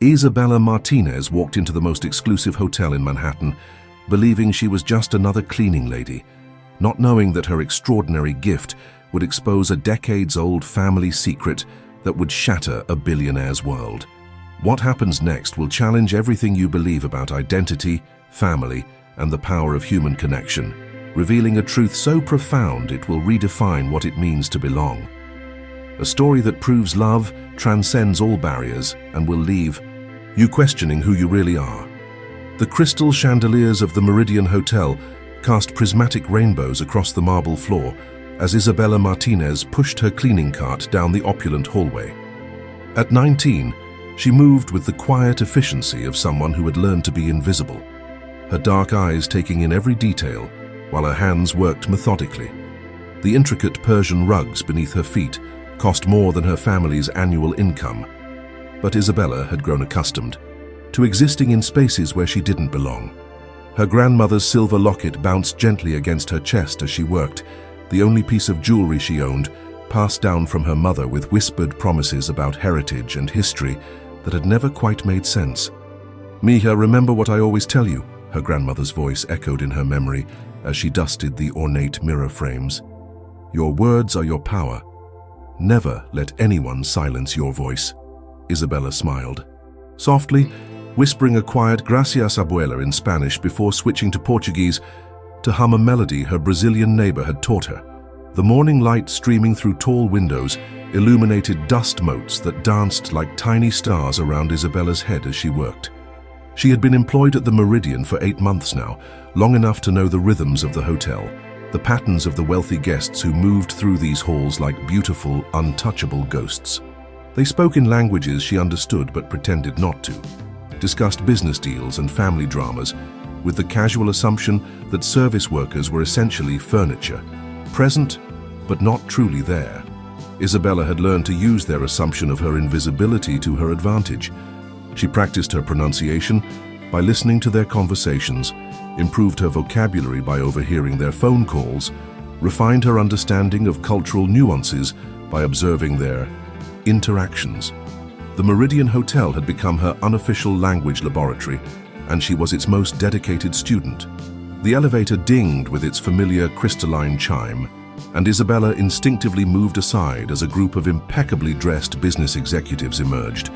Isabella Martinez walked into the most exclusive hotel in Manhattan, believing she was just another cleaning lady, not knowing that her extraordinary gift would expose a decades-old family secret that would shatter a billionaire's world. What happens next will challenge everything you believe about identity, family, and the power of human connection, revealing a truth so profound it will redefine what it means to belong. A story that proves love transcends all barriers and will leave you questioning who you really are. The crystal chandeliers of the Meridian Hotel cast prismatic rainbows across the marble floor as Isabella Martinez pushed her cleaning cart down the opulent hallway. At 19, she moved with the quiet efficiency of someone who had learned to be invisible, her dark eyes taking in every detail while her hands worked methodically. The intricate Persian rugs beneath her feet cost more than her family's annual income, but Isabella had grown accustomed to existing in spaces where she didn't belong. Her grandmother's silver locket bounced gently against her chest as she worked, the only piece of jewelry she owned, passed down from her mother with whispered promises about heritage and history that had never quite made sense. "Mija, remember what I always tell you," her grandmother's voice echoed in her memory as she dusted the ornate mirror frames. "Your words are your power. Never let anyone silence your voice." Isabella smiled, softly, whispering a quiet "Gracias, abuela" in Spanish before switching to Portuguese to hum a melody her Brazilian neighbor had taught her. The morning light streaming through tall windows illuminated dust motes that danced like tiny stars around Isabella's head as she worked. She had been employed at the Meridian for 8 months now, long enough to know the rhythms of the hotel, the patterns of the wealthy guests who moved through these halls like beautiful, untouchable ghosts. They spoke in languages she understood but pretended not to, discussed business deals and family dramas, with the casual assumption that service workers were essentially furniture, present but not truly there. Isabella had learned to use their assumption of her invisibility to her advantage. She practiced her pronunciation by listening to their conversations, improved her vocabulary by overhearing their phone calls, refined her understanding of cultural nuances by observing their interactions. The Meridian Hotel had become her unofficial language laboratory, and she was its most dedicated student. The elevator dinged with its familiar crystalline chime, and Isabella instinctively moved aside as a group of impeccably dressed business executives emerged.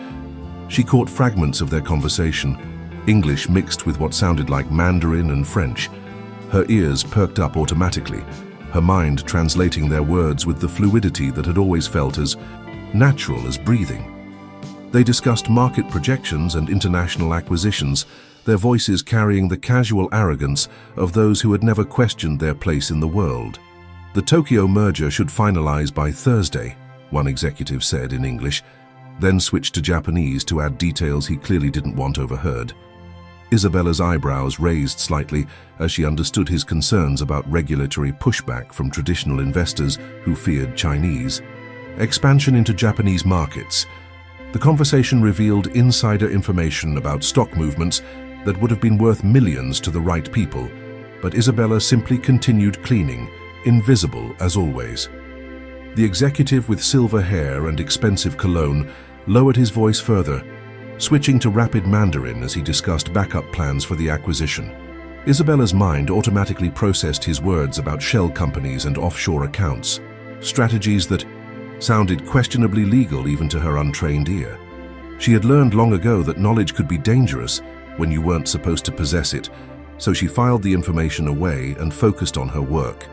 She caught fragments of their conversation, English mixed with what sounded like Mandarin and French. Her ears perked up automatically, her mind translating their words with the fluidity that had always felt as natural as breathing. They discussed market projections and international acquisitions, their voices carrying the casual arrogance of those who had never questioned their place in the world. "The Tokyo merger should finalize by Thursday," one executive said in English, then switched to Japanese to add details he clearly didn't want overheard. Isabella's eyebrows raised slightly as she understood his concerns about regulatory pushback from traditional investors who feared Chinese expansion into Japanese markets. The conversation revealed insider information about stock movements that would have been worth millions to the right people, but Isabella simply continued cleaning, invisible as always. The executive with silver hair and expensive cologne lowered his voice further, switching to rapid Mandarin as he discussed backup plans for the acquisition. Isabella's mind automatically processed his words about shell companies and offshore accounts, strategies that sounded questionably legal even to her untrained ear. She had learned long ago that knowledge could be dangerous when you weren't supposed to possess it, so she filed the information away and focused on her work.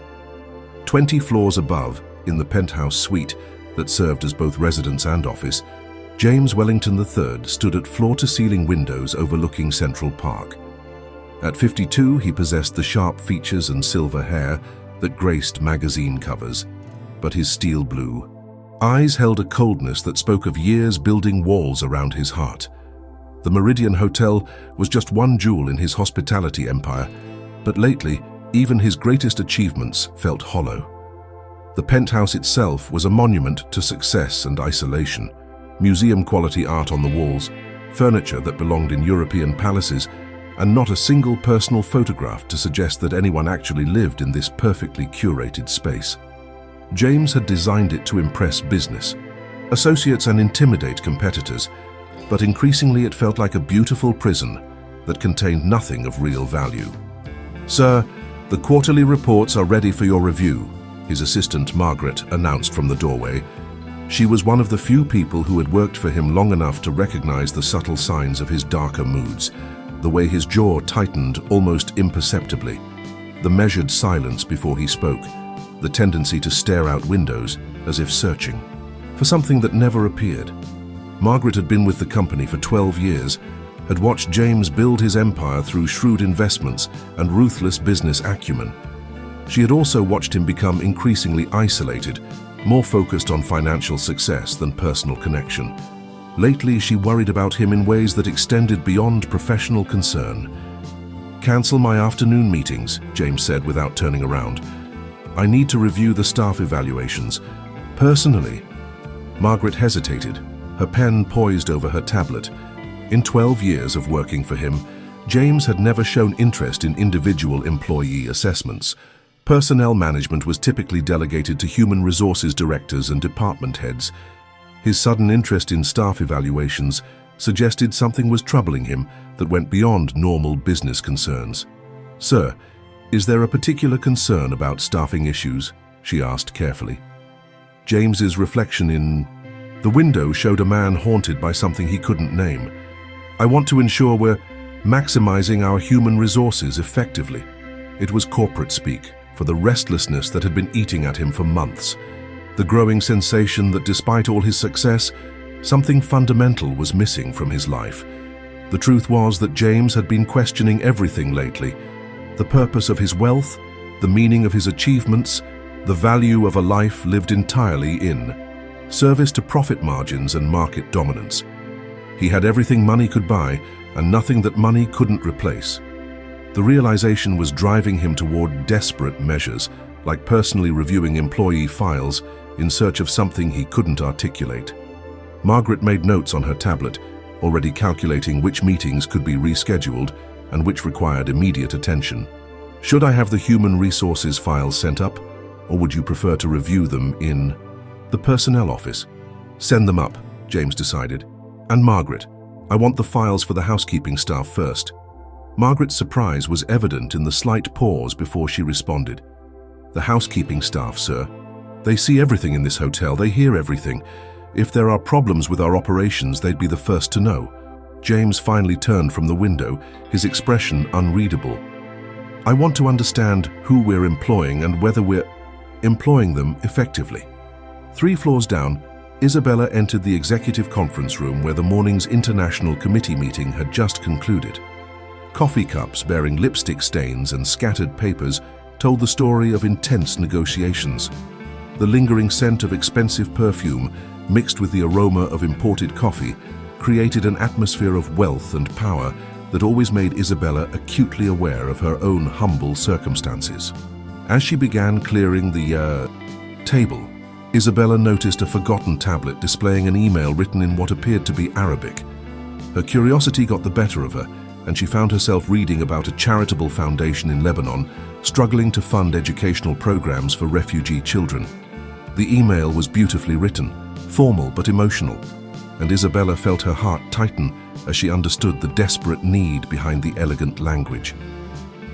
20 floors above, in the penthouse suite that served as both residence and office, James Wellington III stood at floor-to-ceiling windows overlooking Central Park. At 52, he possessed the sharp features and silver hair that graced magazine covers, but his steel blue eyes held a coldness that spoke of years building walls around his heart. The Meridian Hotel was just one jewel in his hospitality empire, but lately, even his greatest achievements felt hollow. The penthouse itself was a monument to success and isolation. Museum-quality art on the walls, furniture that belonged in European palaces, and not a single personal photograph to suggest that anyone actually lived in this perfectly curated space. James had designed it to impress business, associates and intimidate competitors, but increasingly it felt like a beautiful prison that contained nothing of real value. "Sir, the quarterly reports are ready for your review," his assistant Margaret announced from the doorway. She was one of the few people who had worked for him long enough to recognize the subtle signs of his darker moods, the way his jaw tightened almost imperceptibly, the measured silence before he spoke, the tendency to stare out windows as if searching for something that never appeared. Margaret had been with the company for 12 years, had watched James build his empire through shrewd investments and ruthless business acumen. She had also watched him become increasingly isolated, more focused on financial success than personal connection. Lately, she worried about him in ways that extended beyond professional concern. "Cancel my afternoon meetings," James said without turning around. "I need to review the staff evaluations. Personally." Margaret hesitated, her pen poised over her tablet. In 12 years of working for him, James had never shown interest in individual employee assessments. Personnel management was typically delegated to human resources directors and department heads. His sudden interest in staff evaluations suggested something was troubling him that went beyond normal business concerns. "Sir, is there a particular concern about staffing issues?" she asked carefully. James's reflection in the window showed a man haunted by something he couldn't name. "I want to ensure we're maximizing our human resources effectively." It was corporate speak for the restlessness that had been eating at him for months, the growing sensation that despite all his success, something fundamental was missing from his life. The truth was that James had been questioning everything lately: the purpose of his wealth, the meaning of his achievements, the value of a life lived entirely in service to profit margins and market dominance. He had everything money could buy and nothing that money couldn't replace. The realization was driving him toward desperate measures, like personally reviewing employee files in search of something he couldn't articulate. Margaret made notes on her tablet, already calculating which meetings could be rescheduled and which required immediate attention. "Should I have the human resources files sent up, or would you prefer to review them in the personnel office?" "Send them up," James decided. "And Margaret, I want the files for the housekeeping staff first." Margaret's surprise was evident in the slight pause before she responded. "The housekeeping staff, sir. They see everything in this hotel, they hear everything. If there are problems with our operations, they'd be the first to know." James finally turned from the window, his expression unreadable. "I want to understand who we're employing and whether we're employing them effectively." 3 floors down, Isabella entered the executive conference room where the morning's international committee meeting had just concluded. Coffee cups bearing lipstick stains and scattered papers told the story of intense negotiations. The lingering scent of expensive perfume, mixed with the aroma of imported coffee, created an atmosphere of wealth and power that always made Isabella acutely aware of her own humble circumstances. As she began clearing the table, Isabella noticed a forgotten tablet displaying an email written in what appeared to be Arabic. Her curiosity got the better of her, and she found herself reading about a charitable foundation in Lebanon struggling to fund educational programs for refugee children. The email was beautifully written, formal but emotional, and Isabella felt her heart tighten as she understood the desperate need behind the elegant language.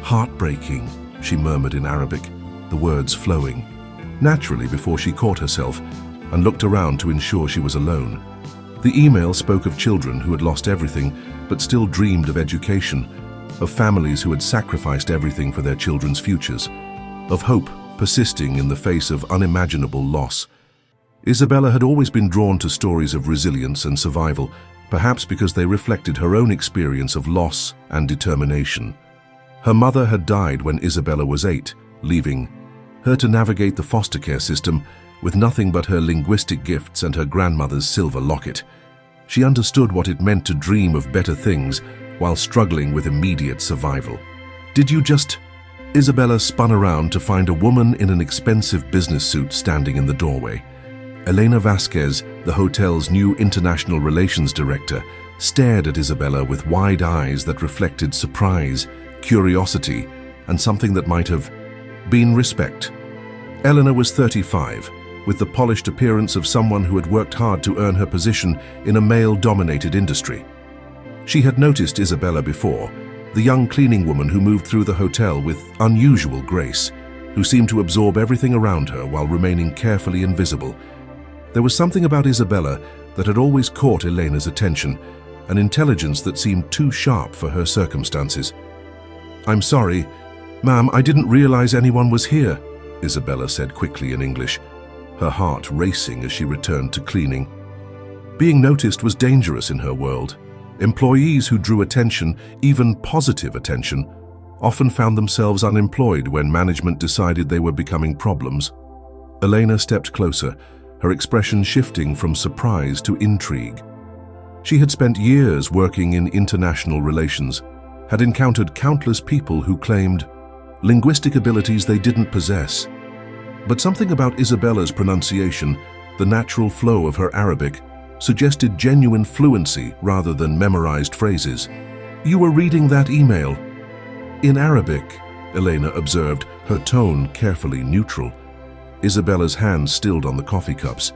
"Heartbreaking," she murmured in Arabic, the words flowing naturally before she caught herself and looked around to ensure she was alone. The email spoke of children who had lost everything but still dreamed of education, of families who had sacrificed everything for their children's futures, of hope persisting in the face of unimaginable loss. Isabella had always been drawn to stories of resilience and survival, perhaps because they reflected her own experience of loss and determination. Her mother had died when Isabella was 8, leaving her to navigate the foster care system with nothing but her linguistic gifts and her grandmother's silver locket. She understood what it meant to dream of better things while struggling with immediate survival. "Did you just—" Isabella spun around to find a woman in an expensive business suit standing in the doorway. Elena Vasquez, the hotel's new international relations director, stared at Isabella with wide eyes that reflected surprise, curiosity, and something that might have been respect. Eleanor was 35, with the polished appearance of someone who had worked hard to earn her position in a male-dominated industry. She had noticed Isabella before, the young cleaning woman who moved through the hotel with unusual grace, who seemed to absorb everything around her while remaining carefully invisible. There was something about Isabella that had always caught Elena's attention, an intelligence that seemed too sharp for her circumstances. "I'm sorry, ma'am, I didn't realize anyone was here," Isabella said quickly in English, her heart racing as she returned to cleaning. Being noticed was dangerous in her world. Employees who drew attention, even positive attention, often found themselves unemployed when management decided they were becoming problems. Elena stepped closer, her expression shifting from surprise to intrigue. She had spent years working in international relations, had encountered countless people who claimed linguistic abilities they didn't possess. But something about Isabella's pronunciation, the natural flow of her Arabic, suggested genuine fluency rather than memorized phrases. "You were reading that email." "In Arabic," Elena observed, her tone carefully neutral. Isabella's hands stilled on the coffee cups.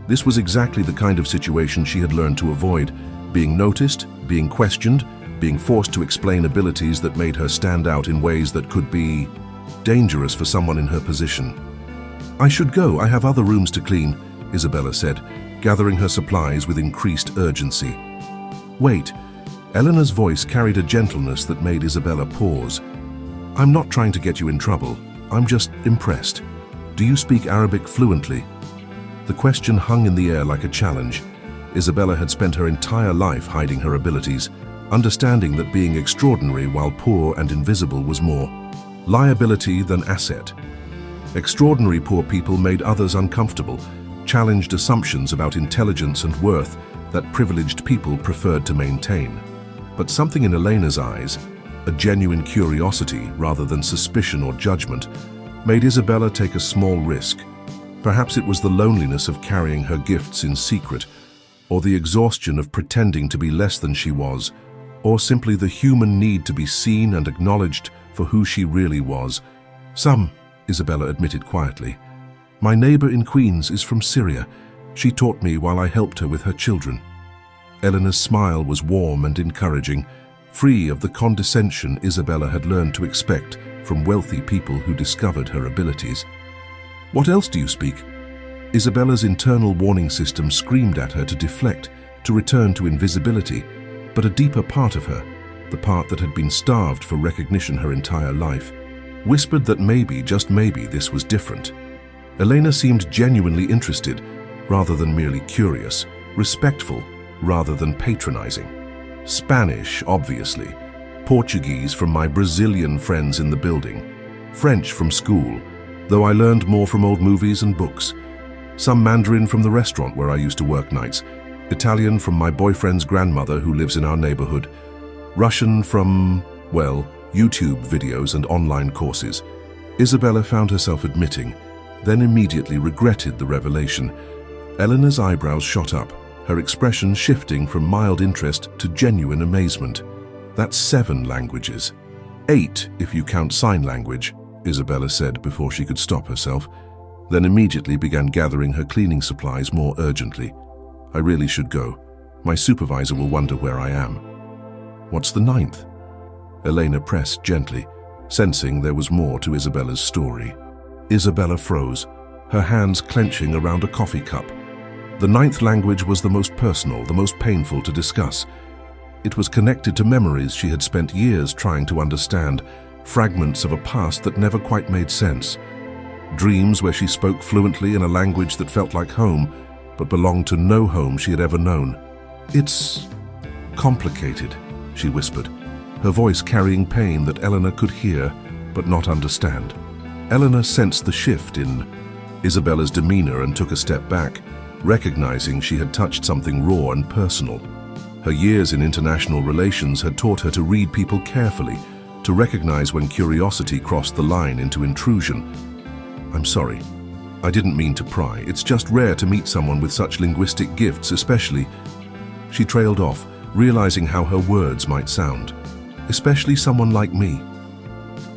This was exactly the kind of situation she had learned to avoid, being noticed, being questioned, being forced to explain abilities that made her stand out in ways that could be dangerous for someone in her position. "I should go, I have other rooms to clean," Isabella said, gathering her supplies with increased urgency. "Wait." Eleanor's voice carried a gentleness that made Isabella pause. "I'm not trying to get you in trouble. I'm just impressed. Do you speak Arabic fluently?" The question hung in the air like a challenge. Isabella had spent her entire life hiding her abilities, understanding that being extraordinary while poor and invisible was more liability than asset. Extraordinary poor people made others uncomfortable, challenged assumptions about intelligence and worth that privileged people preferred to maintain. But something in Elena's eyes, a genuine curiosity rather than suspicion or judgment, made Isabella take a small risk. Perhaps it was the loneliness of carrying her gifts in secret, or the exhaustion of pretending to be less than she was, or simply the human need to be seen and acknowledged for who she really was. "Some," Isabella admitted quietly. "My neighbor in Queens is from Syria. She taught me while I helped her with her children." Eleanor's smile was warm and encouraging, free of the condescension Isabella had learned to expect from wealthy people who discovered her abilities. "What else do you speak?" Isabella's internal warning system screamed at her to deflect, to return to invisibility, but a deeper part of her, the part that had been starved for recognition her entire life, whispered that maybe, just maybe, this was different. Elena seemed genuinely interested, rather than merely curious, respectful, rather than patronizing. Spanish, obviously. Portuguese from my Brazilian friends in the building. French from school, though I learned more from old movies and books. Some Mandarin from the restaurant where I used to work nights. Italian from my boyfriend's grandmother who lives in our neighborhood. Russian from, well, YouTube videos and online courses. Isabella found herself admitting, then immediately regretted the revelation. Eleanor's eyebrows shot up, her expression shifting from mild interest to genuine amazement. "That's 7 languages. 8 if you count sign language," Isabella said before she could stop herself, then immediately began gathering her cleaning supplies more urgently. "I really should go. My supervisor will wonder where I am." "What's the 9th?" Elena pressed gently, sensing there was more to Isabella's story. Isabella froze, her hands clenching around a coffee cup. The 9th language was the most personal, the most painful to discuss. It was connected to memories she had spent years trying to understand, fragments of a past that never quite made sense. Dreams where she spoke fluently in a language that felt like home, but belonged to no home she had ever known. "It's complicated," she whispered, her voice carrying pain that Eleanor could hear but not understand. Eleanor sensed the shift in Isabella's demeanor and took a step back, recognizing she had touched something raw and personal. Her years in international relations had taught her to read people carefully, to recognize when curiosity crossed the line into intrusion. "I'm sorry. I didn't mean to pry. It's just rare to meet someone with such linguistic gifts, especially..." She trailed off, realizing how her words might sound. "Especially someone like me."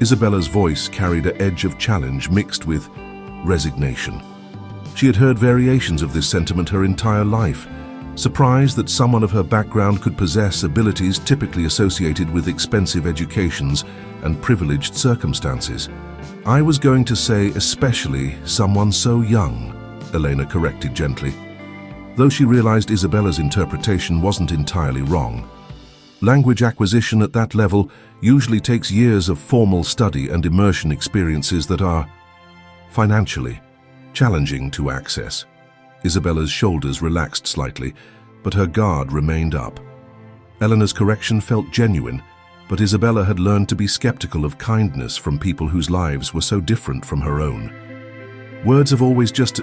Isabella's voice carried an edge of challenge mixed with resignation. She had heard variations of this sentiment her entire life, surprised that someone of her background could possess abilities typically associated with expensive educations and privileged circumstances. "I was going to say especially someone so young," Elena corrected gently, though she realized Isabella's interpretation wasn't entirely wrong. Language acquisition at that level usually takes years of formal study and immersion experiences that are, financially, challenging to access. Isabella's shoulders relaxed slightly, but her guard remained up. Eleanor's correction felt genuine, but Isabella had learned to be skeptical of kindness from people whose lives were so different from her own. "Words have always just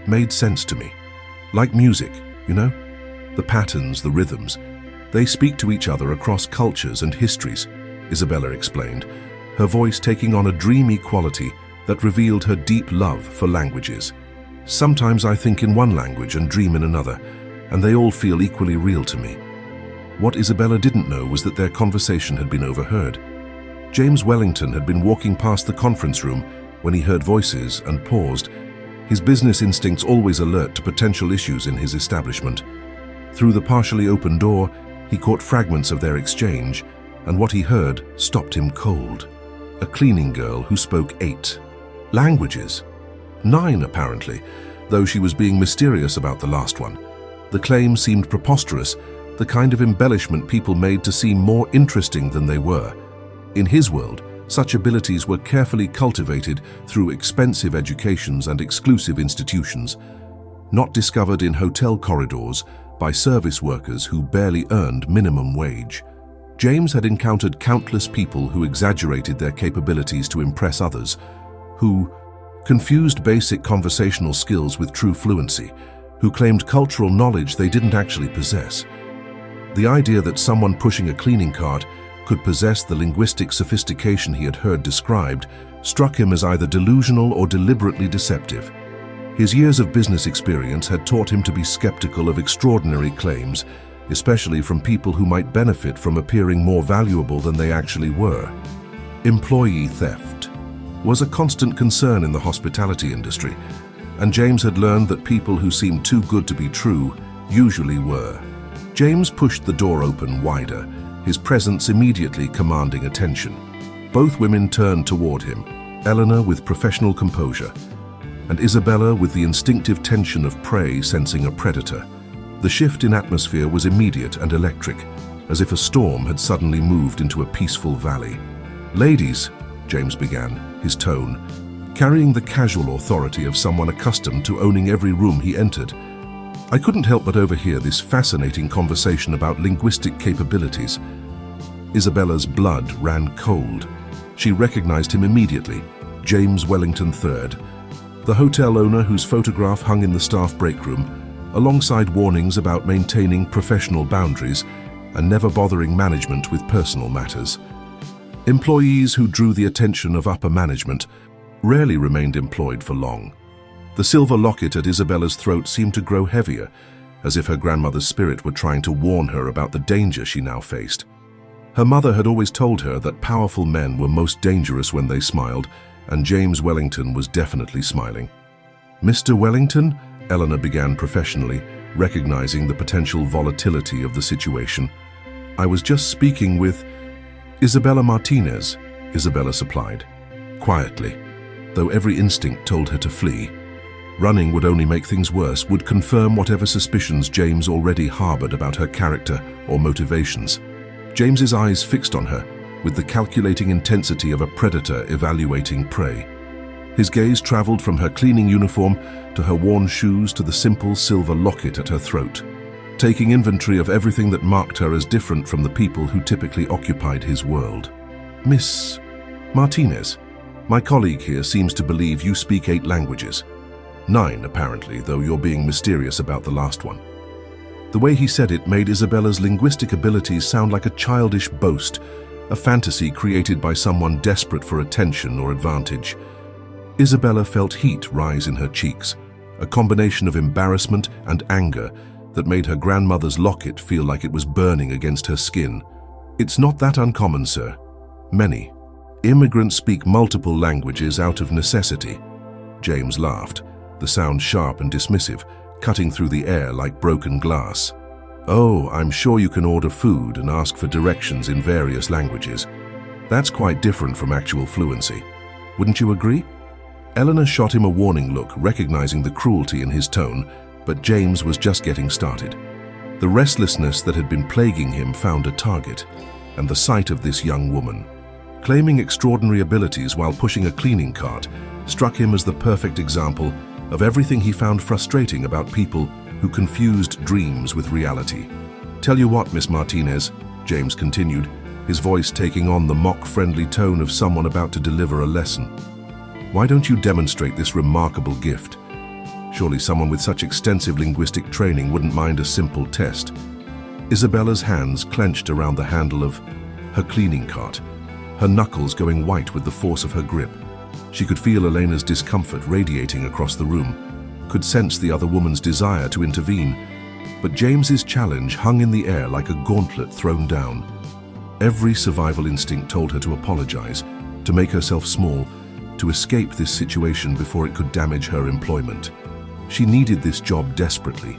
made sense to me. Like music, you know? The patterns, the rhythms. They speak to each other across cultures and histories," Isabella explained, her voice taking on a dreamy quality that revealed her deep love for languages. "Sometimes I think in one language and dream in another, and they all feel equally real to me." What Isabella didn't know was that their conversation had been overheard. James Wellington had been walking past the conference room when he heard voices and paused, his business instincts always alert to potential issues in his establishment. Through the partially open door, he caught fragments of their exchange, and what he heard stopped him cold. A cleaning girl who spoke 8 languages. 9, apparently, though she was being mysterious about the last one. The claim seemed preposterous, the kind of embellishment people made to seem more interesting than they were. In his world, such abilities were carefully cultivated through expensive educations and exclusive institutions, not discovered in hotel corridors by service workers who barely earned minimum wage. James had encountered countless people who exaggerated their capabilities to impress others, who confused basic conversational skills with true fluency, who claimed cultural knowledge they didn't actually possess. The idea that someone pushing a cleaning cart could possess the linguistic sophistication he had heard described struck him as either delusional or deliberately deceptive. His years of business experience had taught him to be skeptical of extraordinary claims, especially from people who might benefit from appearing more valuable than they actually were. Employee theft was a constant concern in the hospitality industry, and James had learned that people who seemed too good to be true usually were. James pushed the door open wider, his presence immediately commanding attention. Both women turned toward him, Eleanor with professional composure, and Isabella with the instinctive tension of prey sensing a predator. The shift in atmosphere was immediate and electric, as if a storm had suddenly moved into a peaceful valley. "Ladies," James began, his tone carrying the casual authority of someone accustomed to owning every room he entered. I couldn't help but overhear this fascinating conversation about linguistic capabilities. Isabella's blood ran cold. She recognized him immediately, James Wellington III, the hotel owner whose photograph hung in the staff break room, alongside warnings about maintaining professional boundaries and never bothering management with personal matters. Employees who drew the attention of upper management rarely remained employed for long. The silver locket at Isabella's throat seemed to grow heavier, as if her grandmother's spirit were trying to warn her about the danger she now faced. Her mother had always told her that powerful men were most dangerous when they smiled, and James Wellington was definitely smiling. "Mr. Wellington?" Eleanor began professionally, recognizing the potential volatility of the situation. "I was just speaking with Isabella Martinez," Isabella supplied, quietly, though every instinct told her to flee. Running would only make things worse, would confirm whatever suspicions James already harbored about her character or motivations. James's eyes fixed on her, with the calculating intensity of a predator evaluating prey. His gaze traveled from her cleaning uniform to her worn shoes to the simple silver locket at her throat, taking inventory of everything that marked her as different from the people who typically occupied his world. "Miss Martinez, my colleague here seems to believe you speak 8 languages. 9, apparently, though you're being mysterious about the last one." The way he said it made Isabella's linguistic abilities sound like a childish boast, a fantasy created by someone desperate for attention or advantage. Isabella felt heat rise in her cheeks, a combination of embarrassment and anger that made her grandmother's locket feel like it was burning against her skin. "It's not that uncommon, sir. Many immigrants speak multiple languages out of necessity." James laughed, the sound sharp and dismissive, cutting through the air like broken glass. "Oh, I'm sure you can order food and ask for directions in various languages. That's quite different from actual fluency. Wouldn't you agree?" Eleanor shot him a warning look, recognizing the cruelty in his tone, but James was just getting started. The restlessness that had been plaguing him found a target, and the sight of this young woman, claiming extraordinary abilities while pushing a cleaning cart, struck him as the perfect example of everything he found frustrating about people who confused dreams with reality. "Tell you what, Miss Martinez," James continued, his voice taking on the mock-friendly tone of someone about to deliver a lesson. "Why don't you demonstrate this remarkable gift? Surely someone with such extensive linguistic training wouldn't mind a simple test." Isabella's hands clenched around the handle of her cleaning cart, her knuckles going white with the force of her grip. She could feel Elena's discomfort radiating across the room, could sense the other woman's desire to intervene, but James's challenge hung in the air like a gauntlet thrown down. Every survival instinct told her to apologize, to make herself small, to escape this situation before it could damage her employment. She needed this job desperately.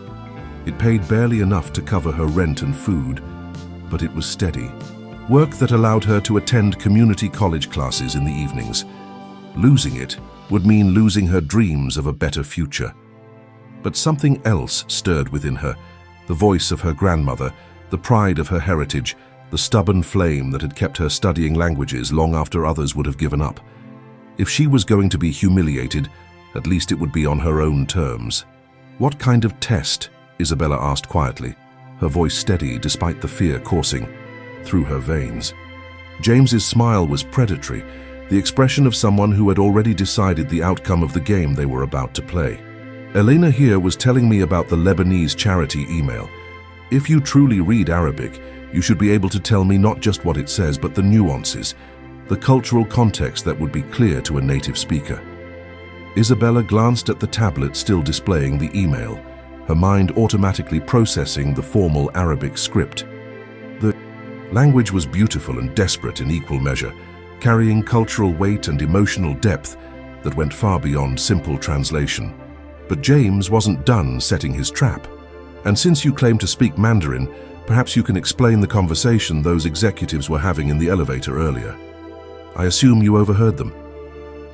It paid barely enough to cover her rent and food, but it was steady. Work that allowed her to attend community college classes in the evenings. Losing it would mean losing her dreams of a better future. But something else stirred within her, the voice of her grandmother, the pride of her heritage, the stubborn flame that had kept her studying languages long after others would have given up. If she was going to be humiliated, at least it would be on her own terms. "What kind of test?" Isabella asked quietly, her voice steady despite the fear coursing through her veins. James's smile was predatory, the expression of someone who had already decided the outcome of the game they were about to play. "Elena here was telling me about the Lebanese charity email. If you truly read Arabic, you should be able to tell me not just what it says, but the nuances, the cultural context that would be clear to a native speaker." Isabella glanced at the tablet still displaying the email, her mind automatically processing the formal Arabic script. The language was beautiful and desperate in equal measure, carrying cultural weight and emotional depth that went far beyond simple translation. But James wasn't done setting his trap. "And since you claim to speak Mandarin, perhaps you can explain the conversation those executives were having in the elevator earlier. I assume you overheard them."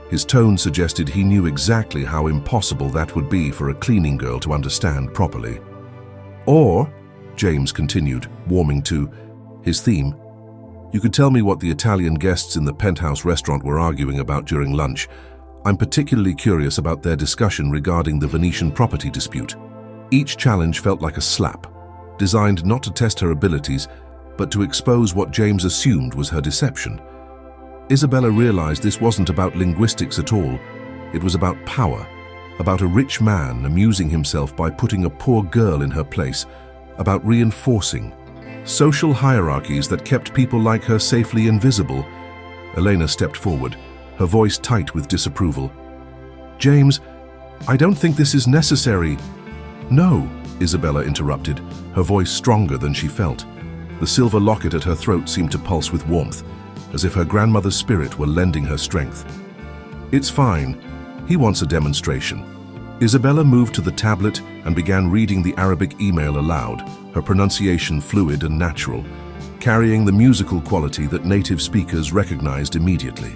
His tone suggested he knew exactly how impossible that would be for a cleaning girl to understand properly. "Or," James continued, warming to his theme, "you could tell me what the Italian guests in the penthouse restaurant were arguing about during lunch. I'm particularly curious about their discussion regarding the Venetian property dispute." Each challenge felt like a slap, designed not to test her abilities, but to expose what James assumed was her deception. Isabella realized this wasn't about linguistics at all. It was about power, about a rich man amusing himself by putting a poor girl in her place, about reinforcing social hierarchies that kept people like her safely invisible. Elena stepped forward, her voice tight with disapproval. "James, I don't think this is necessary." "No," Isabella interrupted, her voice stronger than she felt. The silver locket at her throat seemed to pulse with warmth, as if her grandmother's spirit were lending her strength. "It's fine. He wants a demonstration." Isabella moved to the tablet and began reading the Arabic email aloud, her pronunciation fluid and natural, carrying the musical quality that native speakers recognized immediately.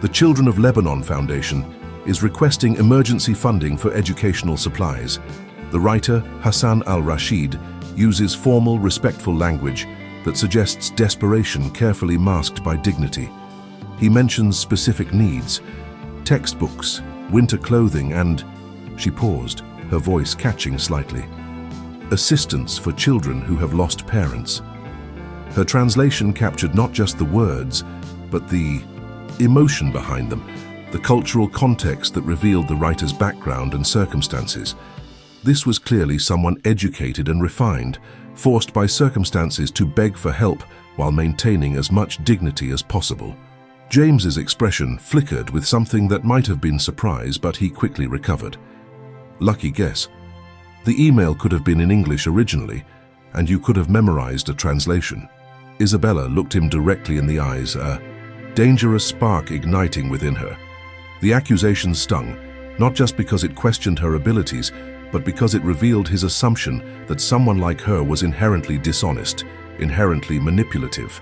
"The Children of Lebanon Foundation is requesting emergency funding for educational supplies. The writer, Hassan al-Rashid, uses formal, respectful language that suggests desperation carefully masked by dignity. He mentions specific needs, textbooks, winter clothing, and..." She paused, her voice catching slightly. "Assistance for children who have lost parents." Her translation captured not just the words, but the emotion behind them, the cultural context that revealed the writer's background and circumstances. This was clearly someone educated and refined, forced by circumstances to beg for help while maintaining as much dignity as possible. James's expression flickered with something that might have been surprise, but he quickly recovered. "Lucky guess. The email could have been in English originally, and you could have memorized a translation." Isabella looked him directly in the eyes, a dangerous spark igniting within her. The accusation stung, not just because it questioned her abilities, but because it revealed his assumption that someone like her was inherently dishonest, inherently manipulative.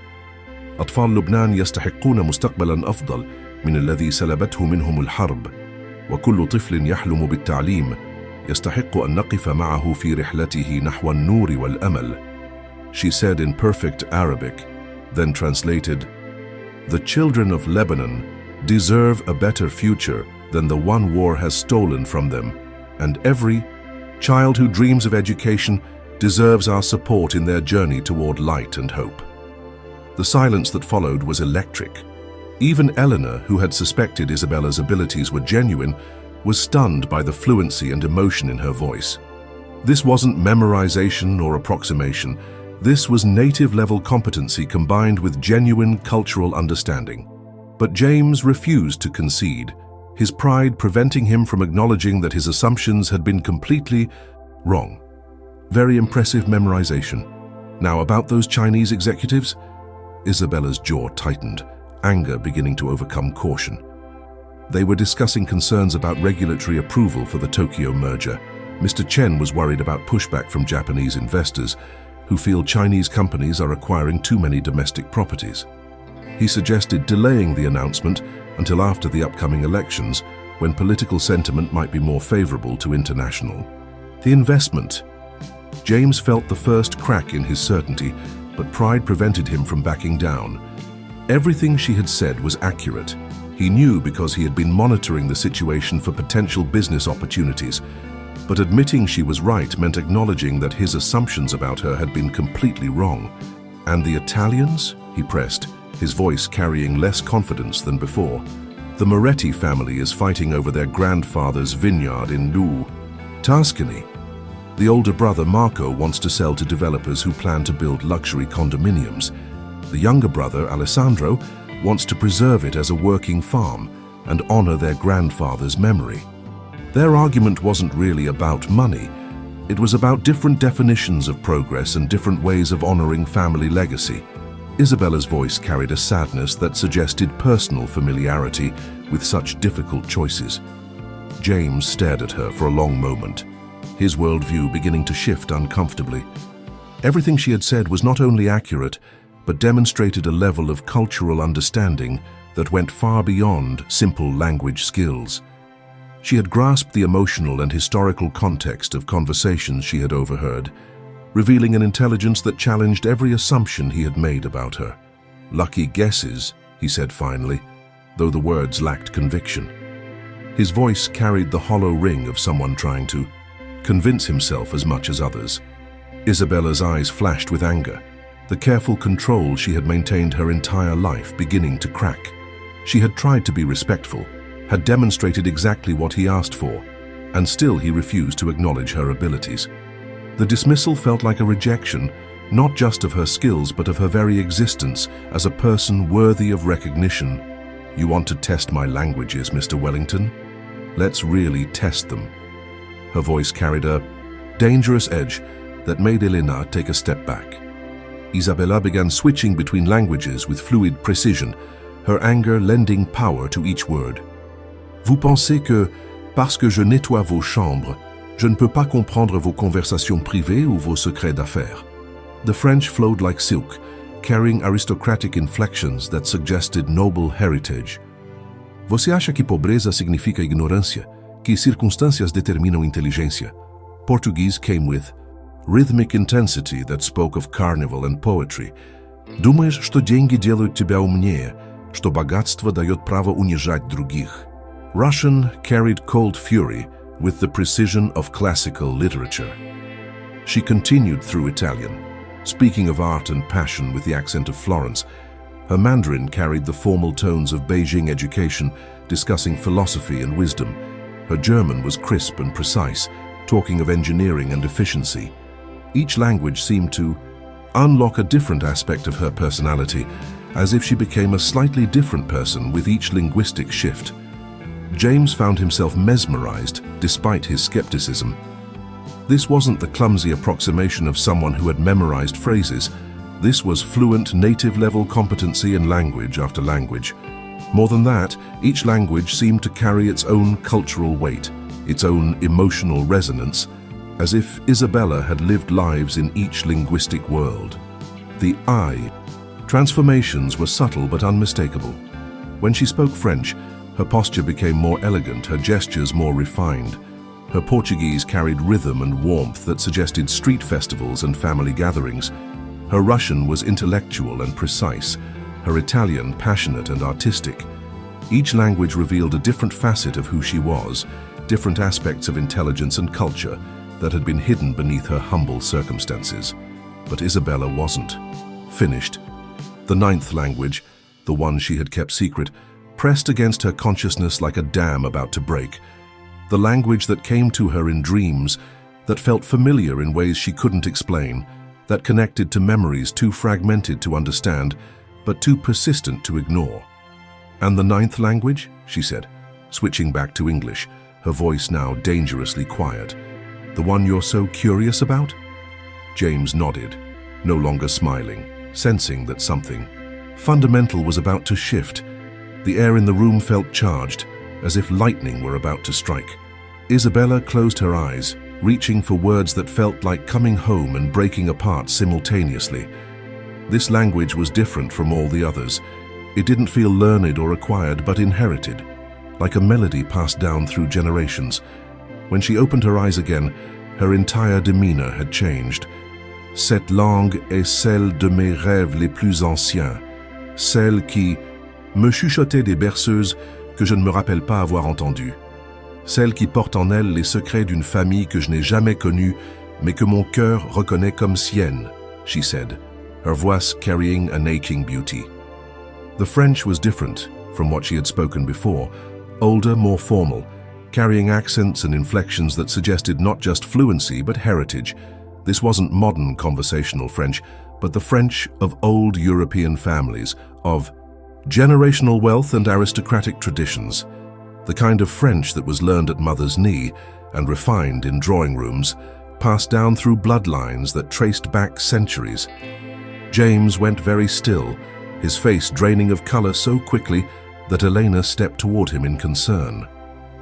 أطفال لبنان يستحقون مستقبلاً أفضل من الذي سلبته منهم الحرب، وكل طفل يحلم بالتعليم يستحق أن نقف معه في رحلته نحو النور والأمل. She said in perfect Arabic, then translated, "The children of Lebanon deserve a better future than the one war has stolen from them, and every child who dreams of education deserves our support in their journey toward light and hope." The silence that followed was electric. Even Eleanor, who had suspected Isabella's abilities were genuine, was stunned by the fluency and emotion in her voice. This wasn't memorization or approximation. This was native-level competency combined with genuine cultural understanding. But James refused to concede, his pride preventing him from acknowledging that his assumptions had been completely wrong. Very impressive memorization. Now about those Chinese executives? Isabella's jaw tightened, anger beginning to overcome caution. They were discussing concerns about regulatory approval for the Tokyo merger. Mr. Chen was worried about pushback from Japanese investors who feel Chinese companies are acquiring too many domestic properties. He suggested delaying the announcement until after the upcoming elections, when political sentiment might be more favorable to international. The investment. James felt the first crack in his certainty, but pride prevented him from backing down. Everything she had said was accurate. He knew because he had been monitoring the situation for potential business opportunities. But admitting she was right meant acknowledging that his assumptions about her had been completely wrong. "And the Italians?" he pressed, his voice carrying less confidence than before. "The Moretti family is fighting over their grandfather's vineyard in Tuscany. The older brother Marco wants to sell to developers who plan to build luxury condominiums. The younger brother Alessandro wants to preserve it as a working farm and honor their grandfather's memory." Their argument wasn't really about money. It was about different definitions of progress and different ways of honoring family legacy. Isabella's voice carried a sadness that suggested personal familiarity with such difficult choices. James stared at her for a long moment, his worldview beginning to shift uncomfortably. Everything she had said was not only accurate, but demonstrated a level of cultural understanding that went far beyond simple language skills. She had grasped the emotional and historical context of conversations she had overheard, revealing an intelligence that challenged every assumption he had made about her. "Lucky guesses," he said finally, though the words lacked conviction. His voice carried the hollow ring of someone trying to convince himself as much as others. Isabella's eyes flashed with anger, the careful control she had maintained her entire life beginning to crack. She had tried to be respectful, had demonstrated exactly what he asked for, and still he refused to acknowledge her abilities. The dismissal felt like a rejection, not just of her skills but of her very existence as a person worthy of recognition. "You want to test my languages, Mr. Wellington? Let's really test them." Her voice carried a dangerous edge that made Elena take a step back. Isabella began switching between languages with fluid precision, her anger lending power to each word. "Vous pensez que, parce que je nettoie vos chambres, je ne peux pas comprendre vos conversations privées ou vos secrets d'affaires?" The French flowed like silk, carrying aristocratic inflections that suggested noble heritage. "Você acha que pobreza significa ignorância, que circunstâncias determinam inteligência?" Portuguese came with rhythmic intensity that spoke of carnival and poetry. "Думаешь, что деньги делают тебя умнее, что богатство дает право унижать других?" Russian carried cold fury with the precision of classical literature. She continued through Italian, speaking of art and passion with the accent of Florence. Her Mandarin carried the formal tones of Beijing education, discussing philosophy and wisdom. Her German was crisp and precise, talking of engineering and efficiency. Each language seemed to unlock a different aspect of her personality, as if she became a slightly different person with each linguistic shift. James found himself mesmerized despite his skepticism. This wasn't the clumsy approximation of someone who had memorized phrases. This was fluent native-level competency in language after language. More than that, each language seemed to carry its own cultural weight, its own emotional resonance, as if Isabella had lived lives in each linguistic world. The I. Transformations were subtle but unmistakable. When she spoke French, her posture became more elegant, her gestures more refined. Her Portuguese carried rhythm and warmth that suggested street festivals and family gatherings. Her Russian was intellectual and precise, her Italian passionate and artistic. Each language revealed a different facet of who she was, different aspects of intelligence and culture that had been hidden beneath her humble circumstances. But Isabella wasn't finished. The ninth language, the one she had kept secret, pressed against her consciousness like a dam about to break. The language that came to her in dreams, that felt familiar in ways she couldn't explain, that connected to memories too fragmented to understand, but too persistent to ignore. "And the ninth language?" she said, switching back to English, her voice now dangerously quiet. "The one you're so curious about?" James nodded, no longer smiling, sensing that something fundamental was about to shift. The air in the room felt charged, as if lightning were about to strike. Isabella closed her eyes, reaching for words that felt like coming home and breaking apart simultaneously. This language was different from all the others. It didn't feel learned or acquired, but inherited, like a melody passed down through generations. When she opened her eyes again, her entire demeanor had changed. "Cette langue est celle de mes rêves les plus anciens, celle qui me chuchotait des berceuses que je ne me rappelle pas avoir entendues, celle qui porte en elle les secrets d'une famille que je n'ai jamais connue, mais que mon cœur reconnaît comme sienne," she said, her voice carrying an aching beauty. The French was different from what she had spoken before, older, more formal, carrying accents and inflections that suggested not just fluency but heritage. This wasn't modern conversational French, but the French of old European families, of generational wealth and aristocratic traditions, the kind of French that was learned at mother's knee and refined in drawing rooms, passed down through bloodlines that traced back centuries. James went very still, his face draining of color so quickly that Elena stepped toward him in concern.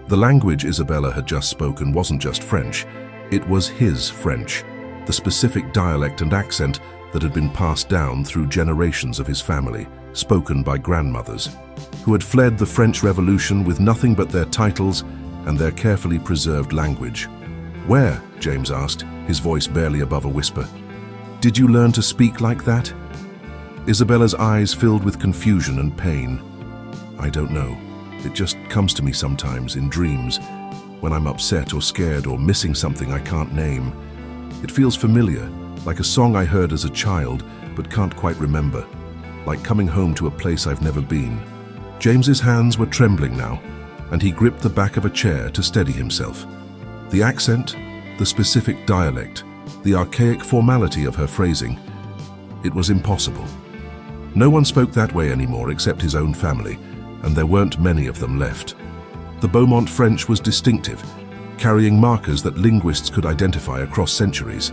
The language Isabella had just spoken wasn't just French, it was his French, the specific dialect and accent that had been passed down through generations of his family, spoken by grandmothers, who had fled the French Revolution with nothing but their titles and their carefully preserved language. "Where?" James asked, his voice barely above a whisper. "Did you learn to speak like that?" Isabella's eyes filled with confusion and pain. "I don't know. It just comes to me sometimes, in dreams, when I'm upset or scared or missing something I can't name. It feels familiar, like a song I heard as a child but can't quite remember, like coming home to a place I've never been." James's hands were trembling now, and he gripped the back of a chair to steady himself. The accent, the specific dialect, the archaic formality of her phrasing, it was impossible. No one spoke that way anymore except his own family, and there weren't many of them left. The Beaumont French was distinctive, carrying markers that linguists could identify across centuries.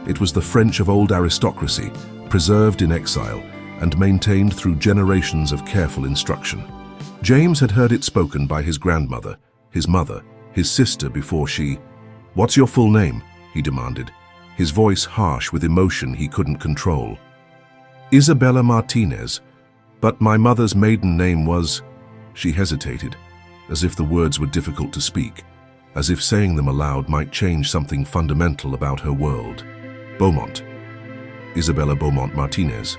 It was the French of old aristocracy, preserved in exile and maintained through generations of careful instruction. James had heard it spoken by his grandmother, his mother, his sister before she... "What's your full name?" he demanded, his voice harsh with emotion he couldn't control. "Isabella Martinez, but my mother's maiden name was..." She hesitated, as if the words were difficult to speak, as if saying them aloud might change something fundamental about her world. "Beaumont. Isabella Beaumont Martinez."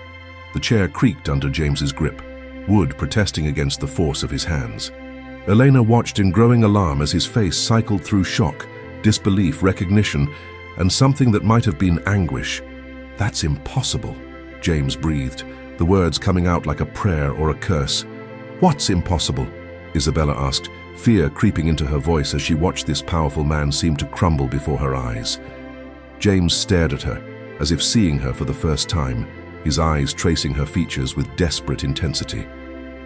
The chair creaked under James's grip, wood protesting against the force of his hands. Elena watched in growing alarm as his face cycled through shock, disbelief, recognition, and something that might have been anguish. "That's impossible," James breathed, the words coming out like a prayer or a curse. "What's impossible?" Isabella asked, fear creeping into her voice as she watched this powerful man seem to crumble before her eyes. James stared at her, as if seeing her for the first time, his eyes tracing her features with desperate intensity.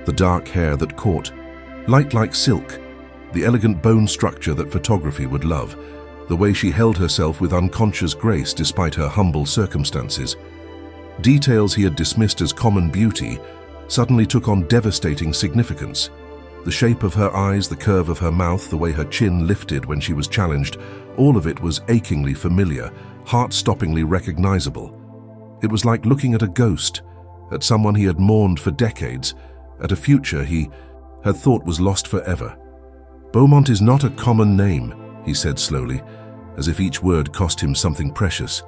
The dark hair that caught, light like silk, the elegant bone structure that photography would love, the way she held herself with unconscious grace despite her humble circumstances. Details he had dismissed as common beauty, suddenly took on devastating significance. The shape of her eyes, the curve of her mouth, the way her chin lifted when she was challenged, all of it was achingly familiar, heart-stoppingly recognizable. It was like looking at a ghost, at someone he had mourned for decades, at a future he had thought was lost forever. "Beaumont is not a common name," he said slowly, as if each word cost him something precious.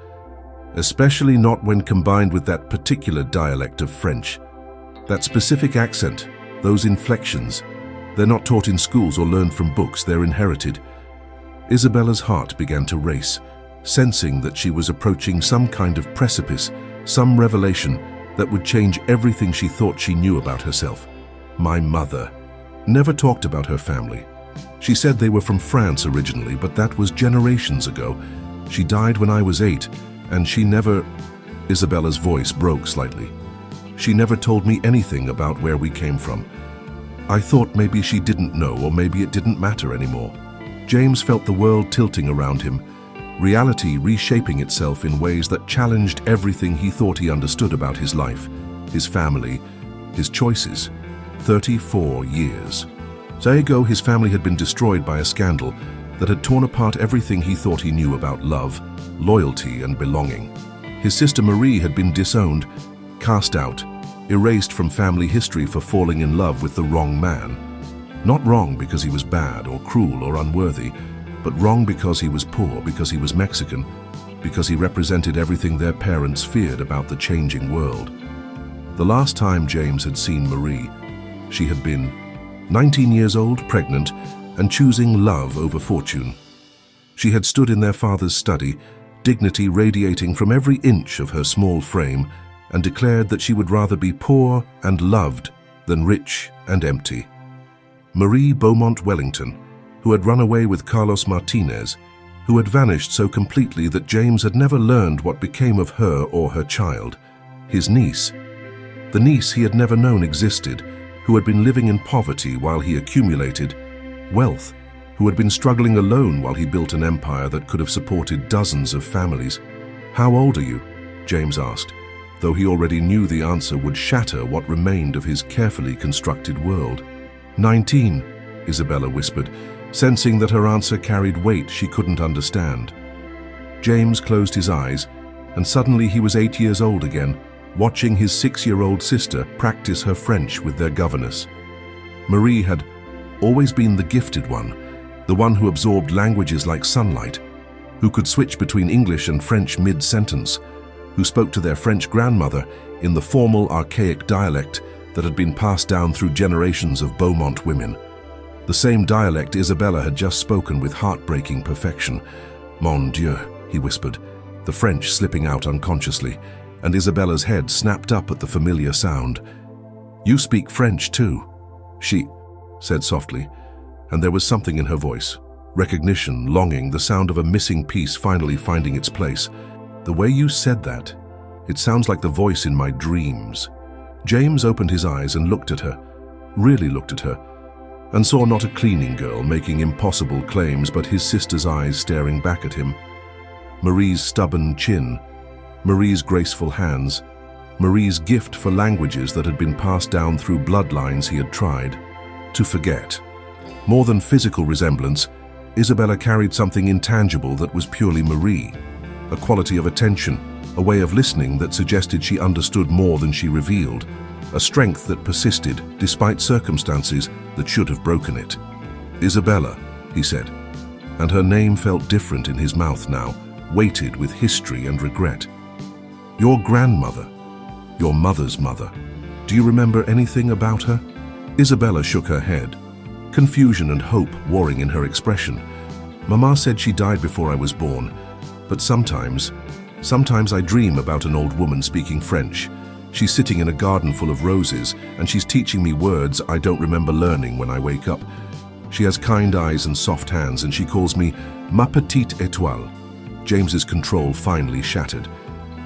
"Especially not when combined with that particular dialect of French. That specific accent, those inflections, they're not taught in schools or learned from books, they're inherited." Isabella's heart began to race, sensing that she was approaching some kind of precipice, some revelation that would change everything she thought she knew about herself. My mother never talked about her family. She said they were from France originally, but that was generations ago. She died when I was 8, and she never... Isabella's voice broke slightly. "She never told me anything about where we came from. I thought maybe she didn't know, or maybe it didn't matter anymore." James felt the world tilting around him, reality reshaping itself in ways that challenged everything he thought he understood about his life, his family, his choices. 34 years. So ago, his family had been destroyed by a scandal that had torn apart everything he thought he knew about love, loyalty, and belonging. His sister Marie had been disowned, cast out, erased from family history for falling in love with the wrong man. Not wrong because he was bad or cruel or unworthy, but wrong because he was poor, because he was Mexican, because he represented everything their parents feared about the changing world. The last time James had seen Marie, she had been 19 years old, pregnant, and choosing love over fortune. She had stood in their father's study, dignity radiating from every inch of her small frame, and declared that she would rather be poor and loved than rich and empty. Marie Beaumont Wellington, who had run away with Carlos Martinez, who had vanished so completely that James had never learned what became of her or her child. His niece, the niece he had never known existed, who had been living in poverty while he accumulated wealth, who had been struggling alone while he built an empire that could have supported dozens of families. "How old are you?" James asked, though he already knew the answer would shatter what remained of his carefully constructed world. 19, Isabella whispered, sensing that her answer carried weight she couldn't understand. James closed his eyes, and suddenly he was 8 years old again, watching his 6-year-old sister practice her French with their governess. Marie had always been the gifted one, the one who absorbed languages like sunlight, who could switch between English and French mid-sentence, who spoke to their French grandmother in the formal, archaic dialect that had been passed down through generations of Beaumont women. The same dialect Isabella had just spoken with heartbreaking perfection. "Mon Dieu," he whispered, the French slipping out unconsciously, and Isabella's head snapped up at the familiar sound. "You speak French too," she said softly, and there was something in her voice. Recognition, longing, the sound of a missing piece finally finding its place. "The way you said that, it sounds like the voice in my dreams." James opened his eyes and looked at her, really looked at her, and saw not a cleaning girl making impossible claims, but his sister's eyes staring back at him. Marie's stubborn chin, Marie's graceful hands, Marie's gift for languages that had been passed down through bloodlines he had tried to forget. More than physical resemblance, Isabella carried something intangible that was purely Marie, a quality of attention, a way of listening that suggested she understood more than she revealed, a strength that persisted despite circumstances that should have broken it. "Isabella," he said, and her name felt different in his mouth now, weighted with history and regret. "Your grandmother, your mother's mother, do you remember anything about her?" Isabella shook her head, confusion and hope warring in her expression. "Mama said she died before I was born, but sometimes I dream about an old woman speaking French. She's sitting in a garden full of roses, and she's teaching me words I don't remember learning when I wake up. She has kind eyes and soft hands, and she calls me ma petite étoile." James's control finally shattered.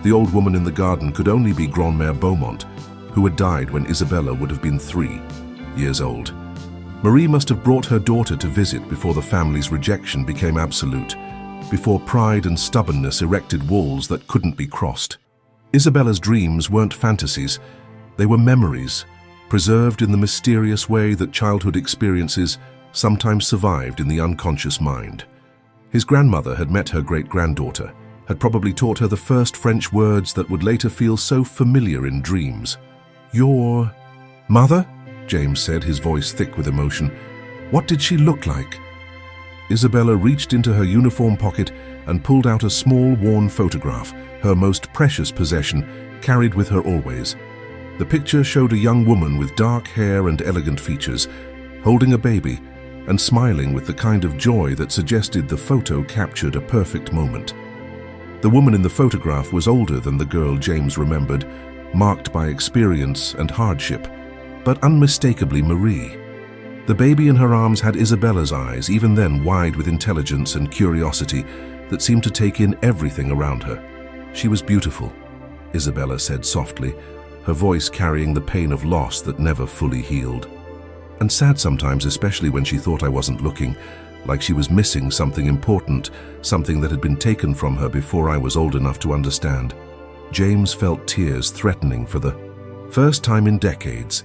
The old woman in the garden could only be Grandmère Beaumont, who had died when Isabella would have been 3 years old. Marie must have brought her daughter to visit before the family's rejection became absolute, before pride and stubbornness erected walls that couldn't be crossed. Isabella's dreams weren't fantasies, they were memories, preserved in the mysterious way that childhood experiences sometimes survived in the unconscious mind. His grandmother had met her great-granddaughter, had probably taught her the first French words that would later feel so familiar in dreams. "Your mother?" James said, his voice thick with emotion. "What did she look like?" Isabella reached into her uniform pocket and pulled out a small, worn photograph, her most precious possession, carried with her always. The picture showed a young woman with dark hair and elegant features, holding a baby and smiling with the kind of joy that suggested the photo captured a perfect moment. The woman in the photograph was older than the girl James remembered, marked by experience and hardship, but unmistakably Marie. The baby in her arms had Isabella's eyes, even then wide with intelligence and curiosity that seemed to take in everything around her. "She was beautiful," Isabella said softly, her voice carrying the pain of loss that never fully healed. "And sad sometimes, especially when she thought I wasn't looking, like she was missing something important, something that had been taken from her before I was old enough to understand." James felt tears threatening for the first time in decades.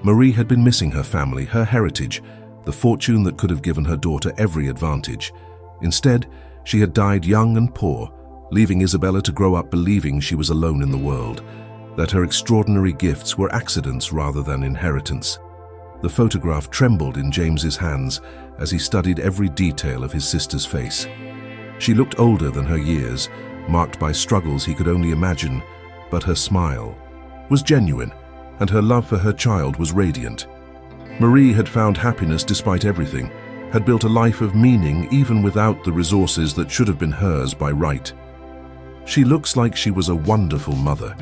Marie had been missing her family, her heritage, the fortune that could have given her daughter every advantage. Instead, she had died young and poor, leaving Isabella to grow up believing she was alone in the world, that her extraordinary gifts were accidents rather than inheritance. The photograph trembled in James's hands as he studied every detail of his sister's face. She looked older than her years, marked by struggles he could only imagine, but her smile was genuine, and her love for her child was radiant. Marie had found happiness despite everything, had built a life of meaning even without the resources that should have been hers by right. "She looks like she was a wonderful mother,"